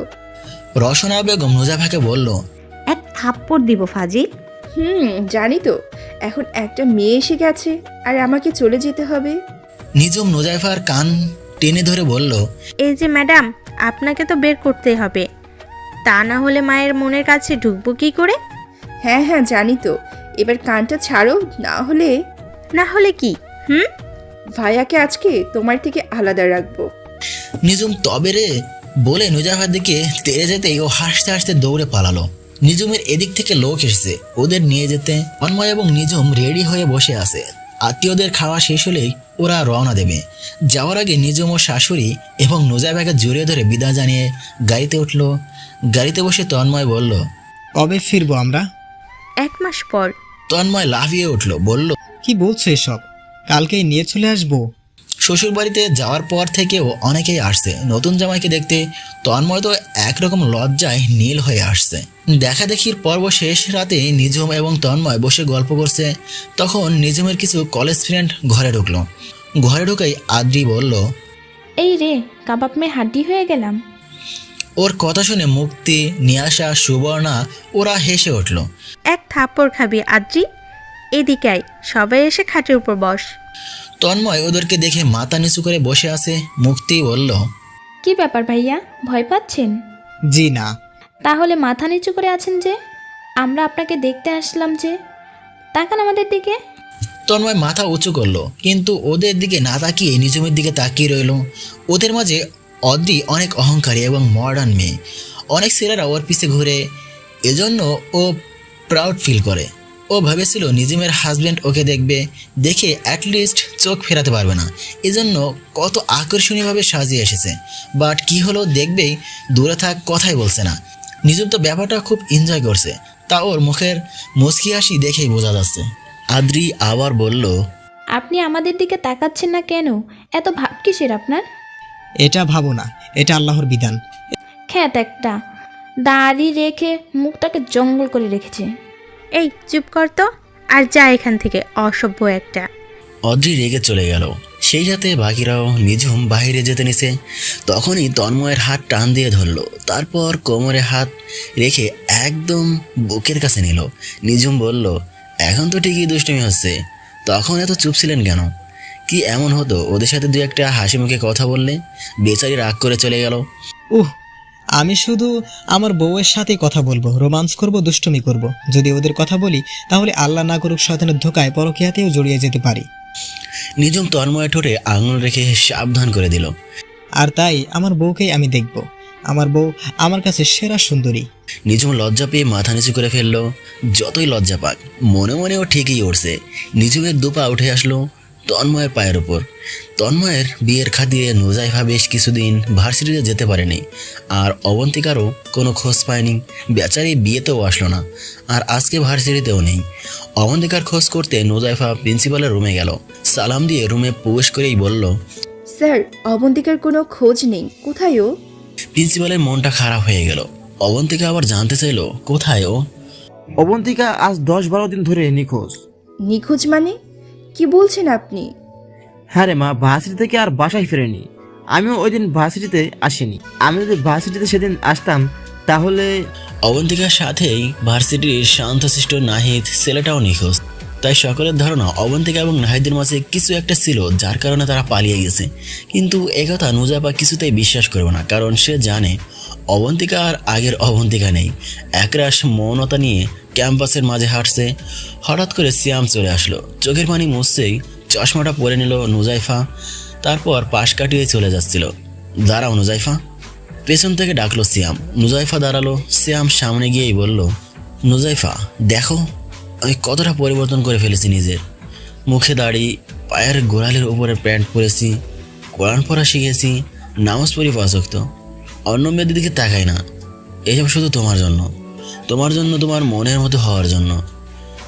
রওশনারা বেগম নুজাইফাকে বলল, এক থাপ্পড় দিব ফাজিল। জানি তো, এখন একটা মেয়ে এসে গেছে আর আমাকে চলে যেতে হবে। নিঝুম নুজাইফার কান টেনে ধরে বলল, এই যে ম্যাডাম, আপনাকে তো বের করতেই হবে, তা না হলে মায়ের মনের কাছে ঢুকবো কি করে? হ্যাঁ হ্যাঁ জানি তো, এবার কানটা ছাড়ো, না হলে। না হলে কি? ভাইয়াকে আজকে তোমার থেকে আলাদা রাখবো। নিঝুম তবে রে বলে নুজাইফার দিকে তেড়ে যেতেই ও হাসতে হাসতে দৌড়ে পালালো। নিঝুমের এদিক থেকে লোক এসেছে ওদের নিয়ে যেতে। তন্ময় এবং নিঝুম রেডি হয়ে বসে আছে। আত্মীয়দের খাওয়া শেষ হলেই ওরা রওনা দেবে। যাওয়ার আগে নিজম ও শাশুড়ি এবং নুজাইফাকে জড়িয়ে ধরে বিদায় জানিয়ে গাড়িতে উঠল। গাড়িতে বসে তন্ময় বলল, কবে ফিরবো আমরা? 1 মাস পর। তন্ময় লাফিয়ে উঠল, বলল, কি বলছো এসব? কালকেই নিয়ে চলে আসবো? শ্বশুর বাড়িতে যাওয়ার পর থেকেও অনেকেই আসছে নতুন জামাইকে দেখতে। তন্ময় তো একরকম লজ্জায় নীল হয়ে আসছে। দেখা দেখির পর্ব শেষ রাতে নিজম এবং তন্ময় বসে গল্প করছে। তখন নিজমের কিছু কলেজ ফ্রেন্ড ঘরে ঢুকলো। ঘরে ঢুকেই আদ্রি বলল, এই রে, কাবাব মেয়ে হাড্ডি হয়ে গেলাম। ওর কথা শুনে মুক্তি, নিয়াশা, সুবর্ণা ওরা হেসে উঠল। এক থাপ্পড় খাবি আদ্রি, এদিকে আয়, সবাই এসে খাটের উপর বস। তন্ময় ওদেরকে দেখে মাথা নিচু করে বসে আছে। মুক্তি বলল, কি ব্যাপার ভাইয়া, ভয় পাচ্ছেন? জি না। তাহলে মাথা নিচু করে আছেন যে? আমরা আপনাকে দেখতে আসলাম যে, তাকান আমাদের দিকে। তন্ময় মাথা উঁচু করলো, কিন্তু ওদের দিকে না তাকিয়ে নিজমের দিকে তাকিয়ে রইল। ওদের মাঝে অদ্রি অনেক অহংকারী এবং মডার্ন মেয়ে। অনেক ছেলেরা ওর পিছে ঘুরে, এজন্য ও প্রাউড ফিল করে। ও ভেবেছিল নিজমের হাজব্যান্ড ওকে দেখবে, দেখে অ্যাটলিস্ট চোখ ফেরাতে পারবে না, এজন্য কত আকর্ষণীয়ভাবে সাজিয়ে এসেছে। বাট কি হলো, দেখবেই দূরে থাক, কথাই বলছে না। নিজম তো ব্যাপারটা খুব এনজয় করছে, তা ওর মুখের মুচকি হাসি দেখেই বোঝা যাচ্ছে। আদ্রি আবার বলল, আপনি আমাদের দিকে তাকাচ্ছেন না কেন? এত ভাব কিসের আপনার? এটা ভাবো না, এটা আল্লাহর বিধান। খ্যাত একটা, দাড়ি রেখে মুখটাকে জঙ্গল করে রেখেছে। এই চুপ কর তো, আর যা এখান থেকে, অসভ্য একটা। অদ্রি রেগে চলে গেল। সেই সাথে বাকিরাও নিজম বাইরে যেতে নিছে। তখনই তন্ময়ের হাত টান দিয়ে ধরলো, তারপর কোমরে হাত রেখে একদম বুকের কাছে নিল। নিজম বলল, এখন তো ঠিকই দুষ্টুমি হচ্ছে, তখন এত চুপ ছিলেন কেন? কি এমন হতো ওদের সাথে দু একটা হাসি মুখে কথা বললে? বেচারি রাগ করে চলে গেল। আমি শুধু আমার বউয়ের সাথে কথা বলবো, রোমান্স করব, দুষ্টুমি করব। যদি ওদের কথা বলি তাহলে আল্লাহ না করুক শয়তানের ধোকায় পরকীয়াতেও জড়িয়ে যেতে পারি। নিজম তন্ময়ের ঠোঁটে আঙুল রেখে সাবধান করে দিল। আর তাই আমার বউকেই আমি দেখব। আমার বউ আমার কাছে সেরা সুন্দরী। নিজম লজ্জা পেয়ে মাথা নিচু করে ফেললো। যতই লজ্জা পাক, মনে মনেও ঠিকই উঠছে। নিজমের দুপা উঠে আসলো তন্ময়ের পায়ের ওপর। তন্ময়ের বিয়ের খাতিরে নুজাইফা বেশ কিছুদিন ভার্সিটিতে যেতে পারেনি, আর অবন্তিকারও কোনো খোঁজ পায়নি। বেচারি বিয়েতেও আসলো না, আর আজকে ভার্সিটিতেও নেই। অবন্তিকার খোঁজ করতে নুজাইফা প্রিন্সিপালের রুমে গেল। সালাম দিয়ে রুমে প্রবেশ করেই বলল, স্যার, অবন্তিকার কোনো খোঁজ নেই, কোথায় ও? প্রিন্সিপালের মনটা খারাপ হয়ে গেল। অবন্তিকা আবার জানতে চাইলো কোথায় ও। অবন্তিকা আজ 10-12 দিন ধরে নিখোঁজ। নিখোঁজ মানে কি বলছেন আপনি? হ্যাঁ রে মা, ভার্সিটি থেকে আর বাসায় ফেরেনি। আমিও ওই দিন ভার্সিটিতে আসিনি। আমি যদি ভার্সিটিতে সেদিন আসতাম তাহলে। অবন্তিকার সাথেই ভার্সিটির শান্তশিষ্ট নাহিদ ছেলেটাও নিখোঁজ। তাই সকলের ধারণা অবন্তিকা এবং নাহিদের মাঝে কিছু একটা ছিল, যার কারণে তারা পালিয়ে গেছে। কিন্তু একথা নুজাইফা কিছুতেই বিশ্বাস করবে না, কারণ সে জানে অবন্তিকা আর আগের অবন্তিকা নেই। একরাশ মৌনতা নিয়ে ক্যাম্পাসের মাঝে হাঁটছে। হঠাৎ করে সিয়াম চলে আসলো। চোখের পানি মুছছেই চশমাটা পরে নিল নুজাইফা, তারপর পাশ কাটিয়ে চলে যাচ্ছিল। দাঁড়াও নুজাইফা, পেছন থেকে ডাকলো সিয়াম। নুজাইফা দাঁড়ালো। সিয়াম সামনে গিয়েই বলল, নুজাইফা দেখো, আমি কতটা পরিবর্তন করে ফেলেছি নিজের। মুখে দাড়ি, পায়ের গোড়ালির উপরে প্যান্ট পরেছি, কোরআন পড়া শিখেছি, নামাজ পড়ি 5 ওয়াক্ত। অন্য মেয়েদের দিকে তাকাই না। এসব শুধু তোমার জন্য, তোমার জন্য, তোমার মনের মতো হওয়ার জন্য,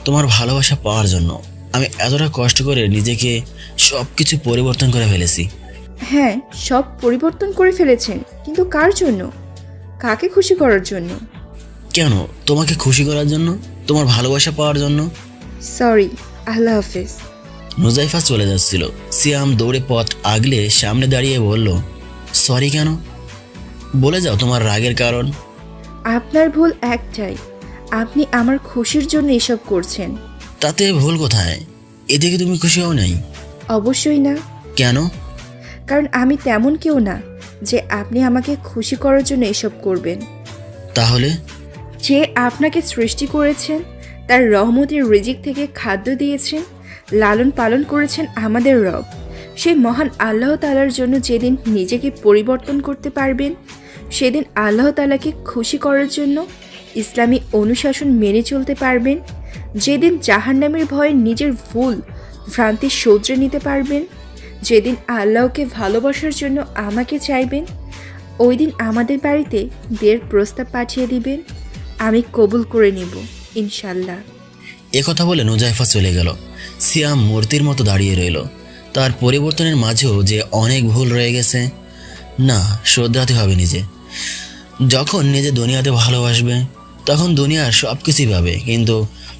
তোমার ভালোবাসা পাওয়ার জন্য। আমি এতটা কষ্ট করে নিজেকে সব কিছু পরিবর্তন করে ফেলেছি। হ্যাঁ, সব পরিবর্তন করে ফেলেছেন, কিন্তু কার জন্য? কাকে খুশি করার জন্য? কেন? তোমাকে খুশি করার জন্য, তোমার ভালোবাসা পাওয়ার জন্য। সরি, আল্লাহ হাফেজ। নুজাইফা চলে যাচ্ছিল। সিয়াম দৌড়ে পথ আগলে সামনে দাঁড়িয়ে বলল, সরি কেন? বলে যাও তোমার রাগের কারণ। আপনার ভুল একটাই, আপনি আমার খুশির জন্য এসব করছেন। তাতে ভুল কোথায়? এদিকে তুমি খুশি হও নাই? অবশ্যই না। কেন? কারণ আমি তেমন কেউ না যে আপনি আমাকে খুশি করার জন্য এসব করবেন। তাহলে? যে আপনাকে সৃষ্টি করেছেন, তার রহমতের রিজিক থেকে খাদ্য দিয়েছেন, লালন পালন করেছেন আমাদের রব, সেই মহান আল্লাহ তাআলার জন্য যেদিন নিজেকে পরিবর্তন করতে পারবেন, সেদিন আল্লাহ তাআলাকে খুশি করার জন্য ইসলামী অনুশাসন মেনে চলতে পারবেন, যেদিন জাহান্নামের ভয়ে নিজের ভুল ভ্রান্তি শুধরে নিতে পারবেন, যেদিন আল্লাহকে ভালোবাসার জন্য আমাকে চাইবেন, ওই দিন আমাদের বাড়িতে বিয়ের প্রস্তাব পাঠিয়ে দিবেন, আমি কবুল করে নিব ইনশাল্লাহ। কথা বলে নুজাইফা চলে গেল। সিয়াম মূর্তির মতো দাঁড়িয়ে রইল। তার পরিবর্তনের মাঝেও যে অনেক ভুল রয়ে গেছে। না, শ্রদ্ধাতে হবে নিজে। যখন নিজে দুনিয়াতে ভালোবাসবে তখন দুনিয়ার সব কিছুই পাবে, কিন্তু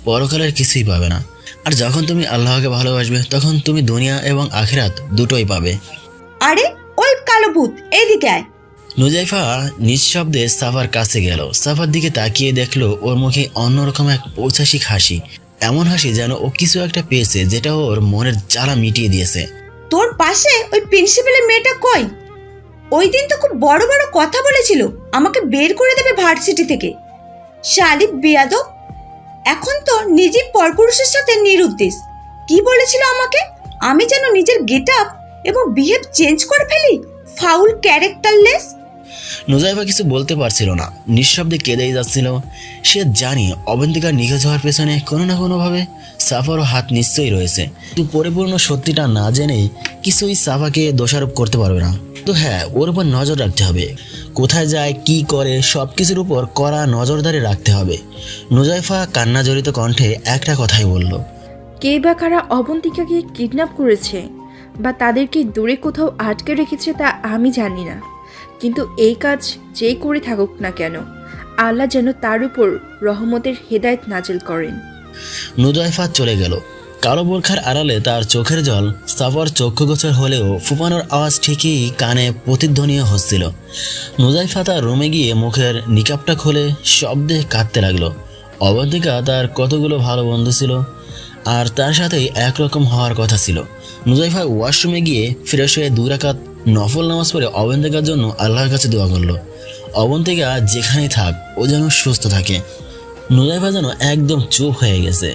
পরকালের কিছুই পাবে না। আর যখন তুমি আল্লাহকে ভালোবাসবে তখন তুমি দুনিয়া এবং আখিরাত দুটোই পাবে। আরে ওই কালো ভূত, এইদিকে আয়। নুজাইফা নিঃশব্দে সাফার কাছে গেল। সাফার দিকে তাকিয়ে দেখলো ওর মুখে অন্যরকম এক পৌঁছাসিক হাসি। এমন হাসি যেন ও কিছু একটা পেয়েছে যেটা ওর মনের জ্বালা মিটিয়ে দিয়েছে। তোর পাশে ওই প্রিন্সিপালের মেয়েটা কই? ওই দিন তো খুব বড় বড় কথা বলেছিল, আমাকে বের করে দেবে ভার্সিটি থেকে। শালি বেয়াদব, এখন তো নিজেই পরপুরুষের সাথে নিরুদ্দেশ। কি বলেছিল আমাকে? আমি যেন নিজের গেট আপ এবং বিহেভ চেঞ্জ করে ফেলি, ফাউল ক্যারেক্টারলেস। নুজাইফা কিছু বলতে পারছিল না, নিঃশব্দে কেঁদেই যাচ্ছিল। সে জানি অবন্তিকার নিখোঁজ হওয়ার পেছনে কোনো না কোনোভাবে সাফারও হাত নিশ্চয়ই রয়েছে, কিন্তু পরিপূর্ণ সত্যিটা না জেনেই কিছুই সাফাকে দোষারোপ করতে পারবে না। তো হ্যাঁ, ওর উপর নজর রাখতে হবে। কোথায় যায়, কি করে, সব কিছুর উপর কড়া নজরদারি রাখতে হবে। নুজাইফা কান্না জড়িত কণ্ঠে একটা কথাই বলল, কে বা কারা অবন্তিকাকে কিডন্যাপ করেছে বা তাদেরকে দূরে কোথাও আটকে রেখেছে তা আমি জানি না, কিন্তু এই কাজ যেই করে থাকুক না কেন, আল্লাহ যেন তার উপর রহমতের হেদায়েত নাজিল করেন। নুজাইফা চলে গেল। কালো বোরখার আড়ালে তার চোখের জল সাফার চক্ষুগোচর হলেও ফুপানোর আওয়াজ ঠিকই কানে প্রতিধ্বনিও হচ্ছিল। নুজাইফা তার রুমে গিয়ে মুখের নিকাবটা খুলে শব্দে কাঁদতে লাগলো। অবন্তিকা তার কতগুলো ভালো বন্ধু ছিল, আর তার সাথেই একরকম হওয়ার কথা ছিল। নুজাইফা ওয়াশরুমে গিয়ে ফ্রেশ হয়ে 2 রাকাত নফল নামাজ পড়ে অবন্তিকার জন্য আল্লাহর কাছে দোয়া করলো। অবন্তিকা যেখানেই থাক ও যেন সুস্থ থাকে। নুজাইফা যেন একদম চুপ হয়ে গেছে।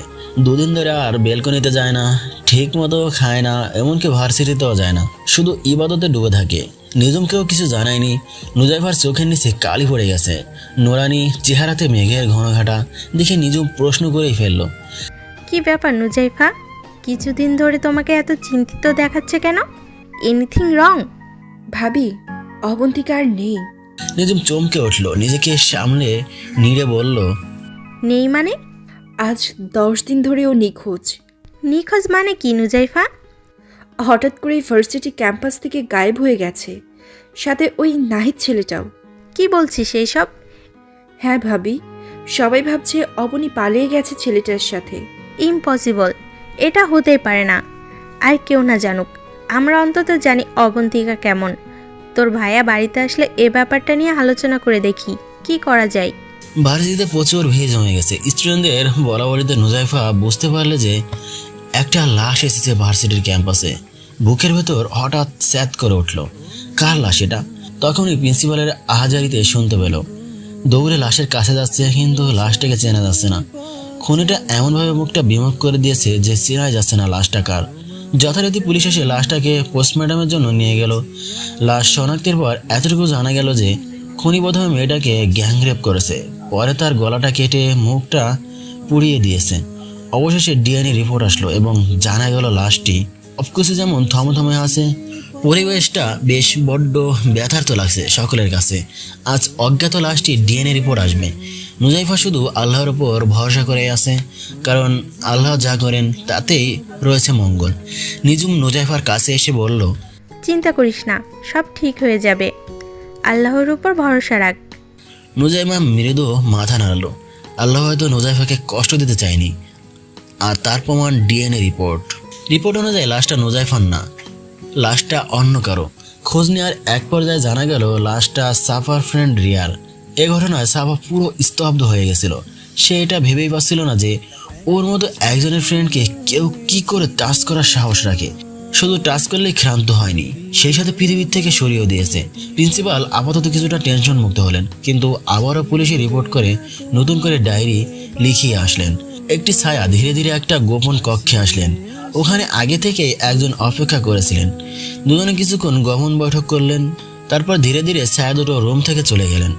2 দিন ধরে আর বেলকনিতে যায় না, ঠিক মতো খায় না, এমনকি ভার্সিটিতেও যায় না, শুধু ইবাদতে ডুবে থাকে। নিজুমকেও কিছু জানায়নি। নুজাইফার চোখের নিচে কালি পড়ে গেছে। নোরানি চেহারাতে মেঘের ঘনঘাটা দেখে নিজুম প্রশ্ন করেই ফেললো, কি ব্যাপার নুজাইফা, কিছুদিন ধরে তোমাকে এত চিন্তিত দেখাচ্ছে কেন? Anything wrong? ভাবি, অবন্তিকা আর নেই। নিজুম চমকে উঠলো, নিজেকে সামলে নিড়ে বলল, নেই মানে? আজ 10 দিন ধরে ও নিখোঁজ। নিখোঁজ মানে কি নুজাইফা? হঠাৎ করে ভার্সিটি ক্যাম্পাস থেকে গায়েব হয়ে গেছে, সাথে ওই নাহিদ ছেলেটাও। কি বলছিস এইসব? হ্যাঁ ভাবি, সবাই ভাবছে অবনী পালিয়ে গেছে ছেলেটার সাথে। ইম্পসিবল, এটা হতেই পারে না। আর কেউ না জানুক, আমরা অন্তত জানি অবন্তিকা কেমন। তোর ভাইয়া বাড়িতে আসলে এ ব্যাপারটা নিয়ে আলোচনা করে দেখি কি করা যায়। ভার্সিটিতে প্রচুর ভিড় জমে গেছে। স্টুডেন্টদের বরাবরিতে নুজাইফা বুঝতে পারলে যে একটা লাশ এসেছে ভার্সিটির ক্যাম্পাসে। বুকের ভেতর হঠাৎ স্যাত করে উঠল। কার লাশ এটা? তখনই প্রিন্সিপালের আহাজারিতে শুনতে পেল। দৌড়ে লাশের কাছে যাচ্ছে, কিন্তু লাশটাকে চেনা যাচ্ছে না। খুনিটা এমনভাবে মুখটা বিমুখ করে দিয়েছে যে চেনাই যাচ্ছে না লাশটা কার। যথারীতি পুলিশ এসে লাশটাকে পোস্টমর্টমের জন্য নিয়ে গেল। লাশ শনাক্তের পর এতটুকু জানা গেল যে খুনি প্রথমে মেয়েটাকে গ্যাংরেপ করেছে, পরে তার গলাটা কেটে মুখটা পুড়িয়ে দিয়েছে। অবশেষে ডিএনএ রিপোর্ট আসলো এবং জানা গেল লাশটি সবকিছু যেমন থমথমে আছে। পরিবেশটা বেশ বড্ড ব্যথার্থ লাগছে সকলের কাছে। আজ অজ্ঞাত লাশটির ডিএনএ রিপোর্ট আসবে। নুজাইফা শুধু আল্লাহর উপর ভরসা করে আছে, কারণ আল্লাহ যা করেন তাতেই রয়েছে মঙ্গল। নিজুম নুজাইফার কাছে এসে বলল, চিন্তা করিস না, সব ঠিক হয়ে যাবে। আল্লাহর উপর ভরসা রাখ। নুজাইমা মৃদু মাথা নাড়ালো। আল্লাহ হয়তো নুজাইফাকে কষ্ট দিতে চায়নি। আর তার প্রমাণ ডিএনএ রিপোর্ট অনুযায়ী লাশটা নুজাইফার না, লাশটা অন্য কারো। খোঁজ নেওয়ার এক পর্যায়ে জানা গেল লাশটা সাফার ফ্রেন্ড রিয়ার। এ ঘটনায় সাফা পুরো স্তব্ধ হয়ে গেছিল। সে এটা ভেবেই পাচ্ছিল না যে ওর মতো একজনের ফ্রেন্ডকে কেউ কি করে টাচ করার সাহস রাখে। শুধু টাচ করলেই ক্ষান্ত হয়নি, সেই সাথে পৃথিবীর থেকে সরিয়েও দিয়েছে। প্রিন্সিপাল আপাতত কিছুটা টেনশন মুক্ত হলেন, কিন্তু আবারও পুলিশে রিপোর্ট করে নতুন করে ডায়েরি লিখিয়ে আসলেন। একটি ছায়া ধীরে ধীরে একটা গোপন কক্ষে আসলেন। ওখানে আগে থেকে একজন অপেক্ষা করেছিলেন। দুজনে কিছুক্ষণ গমন বৈঠক করলেন, তারপর ধীরে ধীরে ছায়া দুটো রুম থেকে চলে গেলেন।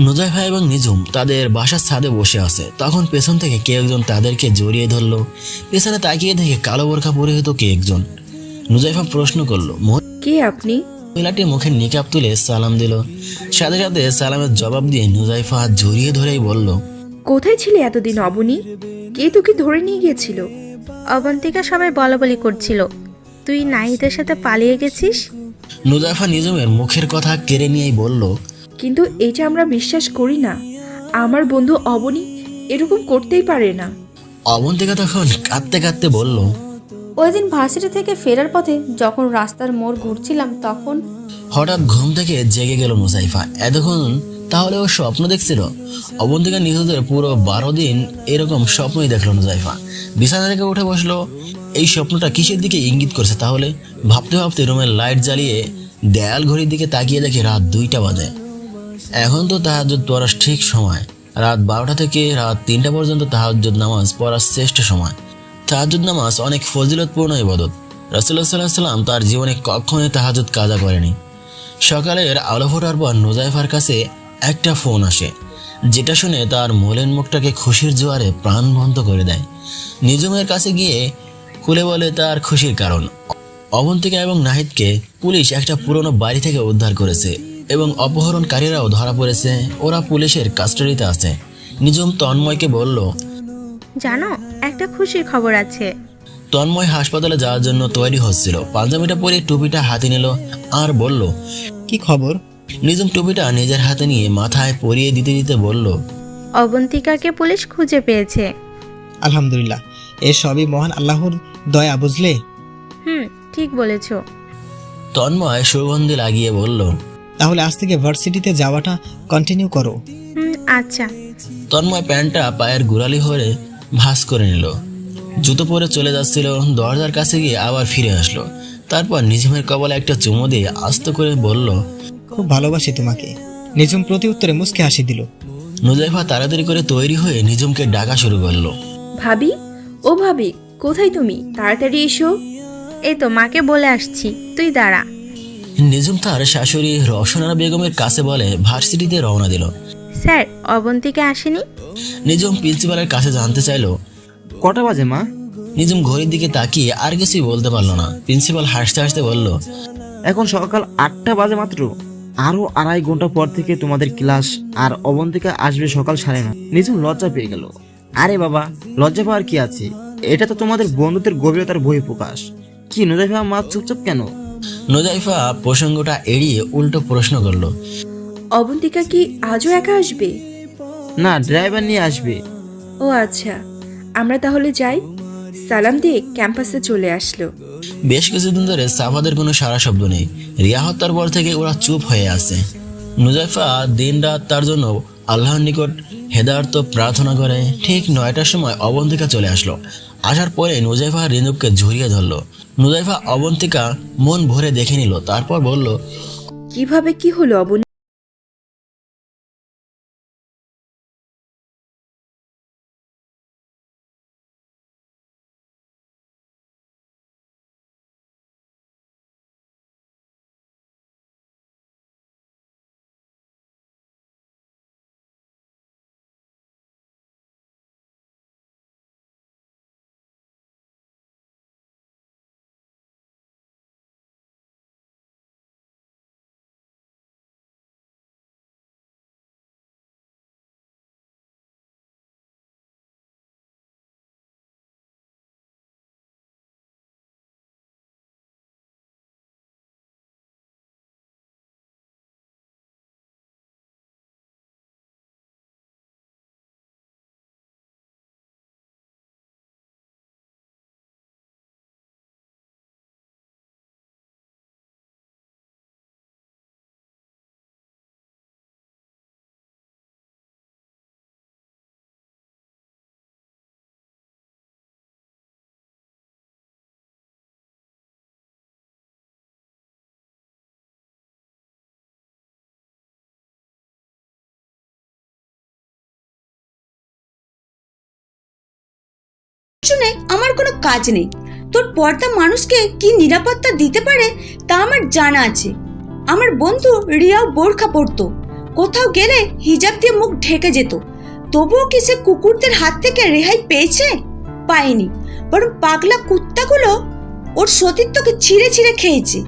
নুজাইফা এবং নিজুম তাদের বাসার ছাদে বসে আছে। তখন পেছন থেকে কে একজন তাদেরকে জড়িয়ে ধরলো। পেছনে তাকিয়ে দেখে কালো বোরখা পরিহিত কে একজন। নুজাইফা প্রশ্ন করলো। কে আপনি? মহিলাটি মুখে নিকাব তুলে সালাম দিল। সাথে সাথে সালামের জবাব দিয়ে নুজাইফা হাত জড়িয়ে ধরেই বলল, কোথায় ছিলে এতদিন অবনী? কে তোকে ধরে নিয়ে গিয়েছিল? অবন্তিকা সবাই বলাবলি করছিল তুই নাহিদের সাথে পালিয়ে গেছিস। নুজাইফা নিজমের মুখের কথা কেড়ে নিয়েই বলল, কিন্তু এটা আমরা বিশ্বাস করি না। আমার বন্ধু অবনী এরকম করতেই পারে না। অবন্তিকা তখন কাঁদতে কাঁদতে বলল, ওই দিন ভার্সিটি থেকে ফেরার পথে যখন রাস্তার মোড় ঘুরছিলাম তখন হঠাৎ ঘুম থেকে জেগে গেল নুজাইফা। এতক্ষণ তাহলে ও স্বপ্ন দেখছিল? অবন্তিকা নিহতের পুরো 12 দিন এরকম স্বপ্নই দেখলো নুজাইফা। বিছানা থেকে উঠে বসলো। এই স্বপ্নটা কিসের দিকে ইঙ্গিত করছে তাহলে? ভাবতে ভাবতে রুমের লাইট জ্বালিয়ে দেয়াল ঘড়ির দিকে তাকিয়ে দেখে রাত 2টা বাজে। এখন তো তাহাজ্জুদ পড়ার ঠিক সময়। রাত 12টা থেকে রাত 3টা পর্যন্ত তাহাজ্জুদ নামাজ পড়ার শ্রেষ্ঠ সময়। তাহাজ্জুদ নামাজ অনেক ফজিলতপূর্ণ ইবাদত। রাসূলুল্লাহ সাল্লাল্লাহু আলাইহি ওয়াসাল্লাম তার জীবনে কখনোই তাহাজ্জুদ কাজা করেনি। সকালের আলো ফোটার পর নুজাইফার কাছে একটা ফোন আসে, যেটা শুনে তার মলিন মুখটাকে খুশির জোয়ারে প্রাণবন্ত করে দেয়। নিজমের কাছে গিয়ে খুলে বলে তার খুশির কারণ। অবন্তিকা এবং নাহিদকে পুলিশ একটা পুরনো বাড়ি থেকে উদ্ধার করেছে এবং অপহরণকারীরাও ধরা পড়েছে। ওরা পুলিশের কাস্টাডিতে আছে। নিজম তন্ময়কে বলল, জানো একটা খুশির খবর আছে। তন্ময় হাসপাতালে যাওয়ার জন্য তৈরি হচ্ছিল। পাঞ্জাবিটা পরে টুপিটা হাতে নিল আর বলল, কি খবর? নিজম টুপিটা নিজের হাতে নিয়ে মাথায় পরিয়ে দিতে দিতে বলল, অবন্তিকাকে পুলিশ খুঁজে পেয়েছে। আলহামদুলিল্লাহ, এ সবই মহান আল্লাহর দয়া, বুঝলে? ঠিক বলেছো। তন্ময় সুগন্ধি লাগিয়ে বলল, তাহলে আজ থেকে ভার্সিটিতে যাওয়াটা কন্টিনিউ করো। আচ্ছা। তন্ময় প্যান্টটা পায়ের গোড়ালি হয়ে ভাঁজ করে নিল। জুতো পরে চলে যাচ্ছিল। দরজার কাছে গিয়ে আবার ফিরে আসলো। তারপর নিজমের কপালে একটা চুমু দিয়ে আস্ত করে বলল, খুব ভালোবাসি তোমাকে। নিজুম প্রতি উত্তরে মুচকে হাসি দিল। নুজাইফা তাড়াতাড়ি করে তৈরি হয়ে নিজমকে ডাকা শুরু করলো। ভাবি, ও ভাবি, কোথায় তুমি? তাড়াতাড়ি এসো। এই তো মাকে বলে আসছি, তুই দাঁড়া। নিজম তার শাশুড়ি রওশনারা বেগমের কাছে বলে ভার্সিটিতে রওনা দিল। স্যার, অবন্তিকা আসেনি? নিজম প্রিন্সিপালের কাছে জানতে চাইলো। কটা বাজে মা? নিজম ঘড়ির দিকে তাকিয়ে আর কিছুই বলতে পারলো না। প্রিন্সিপাল হাসতে হাসতে বলল, এখন সকাল 8টা বাজে মাত্র। আরো 2.5 ঘন্টা পর থেকে তোমাদের ক্লাস, আর অবন্তিকা আসবে সকাল 9:30। নিজম লজ্জা পেয়ে গেল। আরে বাবা, লজ্জা পাওয়ার কি আছে? এটা তো তোমাদের বন্ধুত্বের গভীরতার বহিঃপ্রকাশ। কি নুজাইফা মা চুপচাপ কেন? নুজাইফা প্রসঙ্গটা এড়িয়ে উল্টো প্রশ্ন করলো, অবন্তিকা কি আজও একা আসবে? না, ড্রাইভার নিয়ে আসবে। ও আচ্ছা, আমরা তাহলে যাই। সালাম দিয়ে ক্যাম্পাসে চলে আসলো। বেশ কিছুদিন ধরে সাফাদের কোনো সারা শব্দ নেই। রিয়া হত্যার পর থেকে ওরা চুপ হয়ে আছে। নুজাইফা দিন রাত তার জন্য আল্লাহর নিকট হেদায়েত প্রার্থনা করে। ঠিক 9টার সময় অবন্তিকা চলে আসলো। আসার পরে নুজাইফা রিনুবকে ঝুরিয়ে ধরলো। নুজাইফা অবন্তিকা মন ভরে দেখে নিল, তারপর বলল, কিভাবে কি হলো অবনী? শুনে আমার কোনো কাজ নেই। তোর পর্দা মানুষকে কি নিরাপত্তা দিতে পারে তা আমার জানা আছে। আমার বন্ধু রিয়াও বোরখা পরতো, কোথাও গেলে হিজাব দিয়ে মুখ ঢেকে যেত। তবুও কি সে কুকুরদের হাত থেকে রেহাই পেয়েছে? পায়নি। বরং পাগলা কুত্তাগুলো ওর সতীত্বকে ছিঁড়ে ছিঁড়ে খেয়েছে।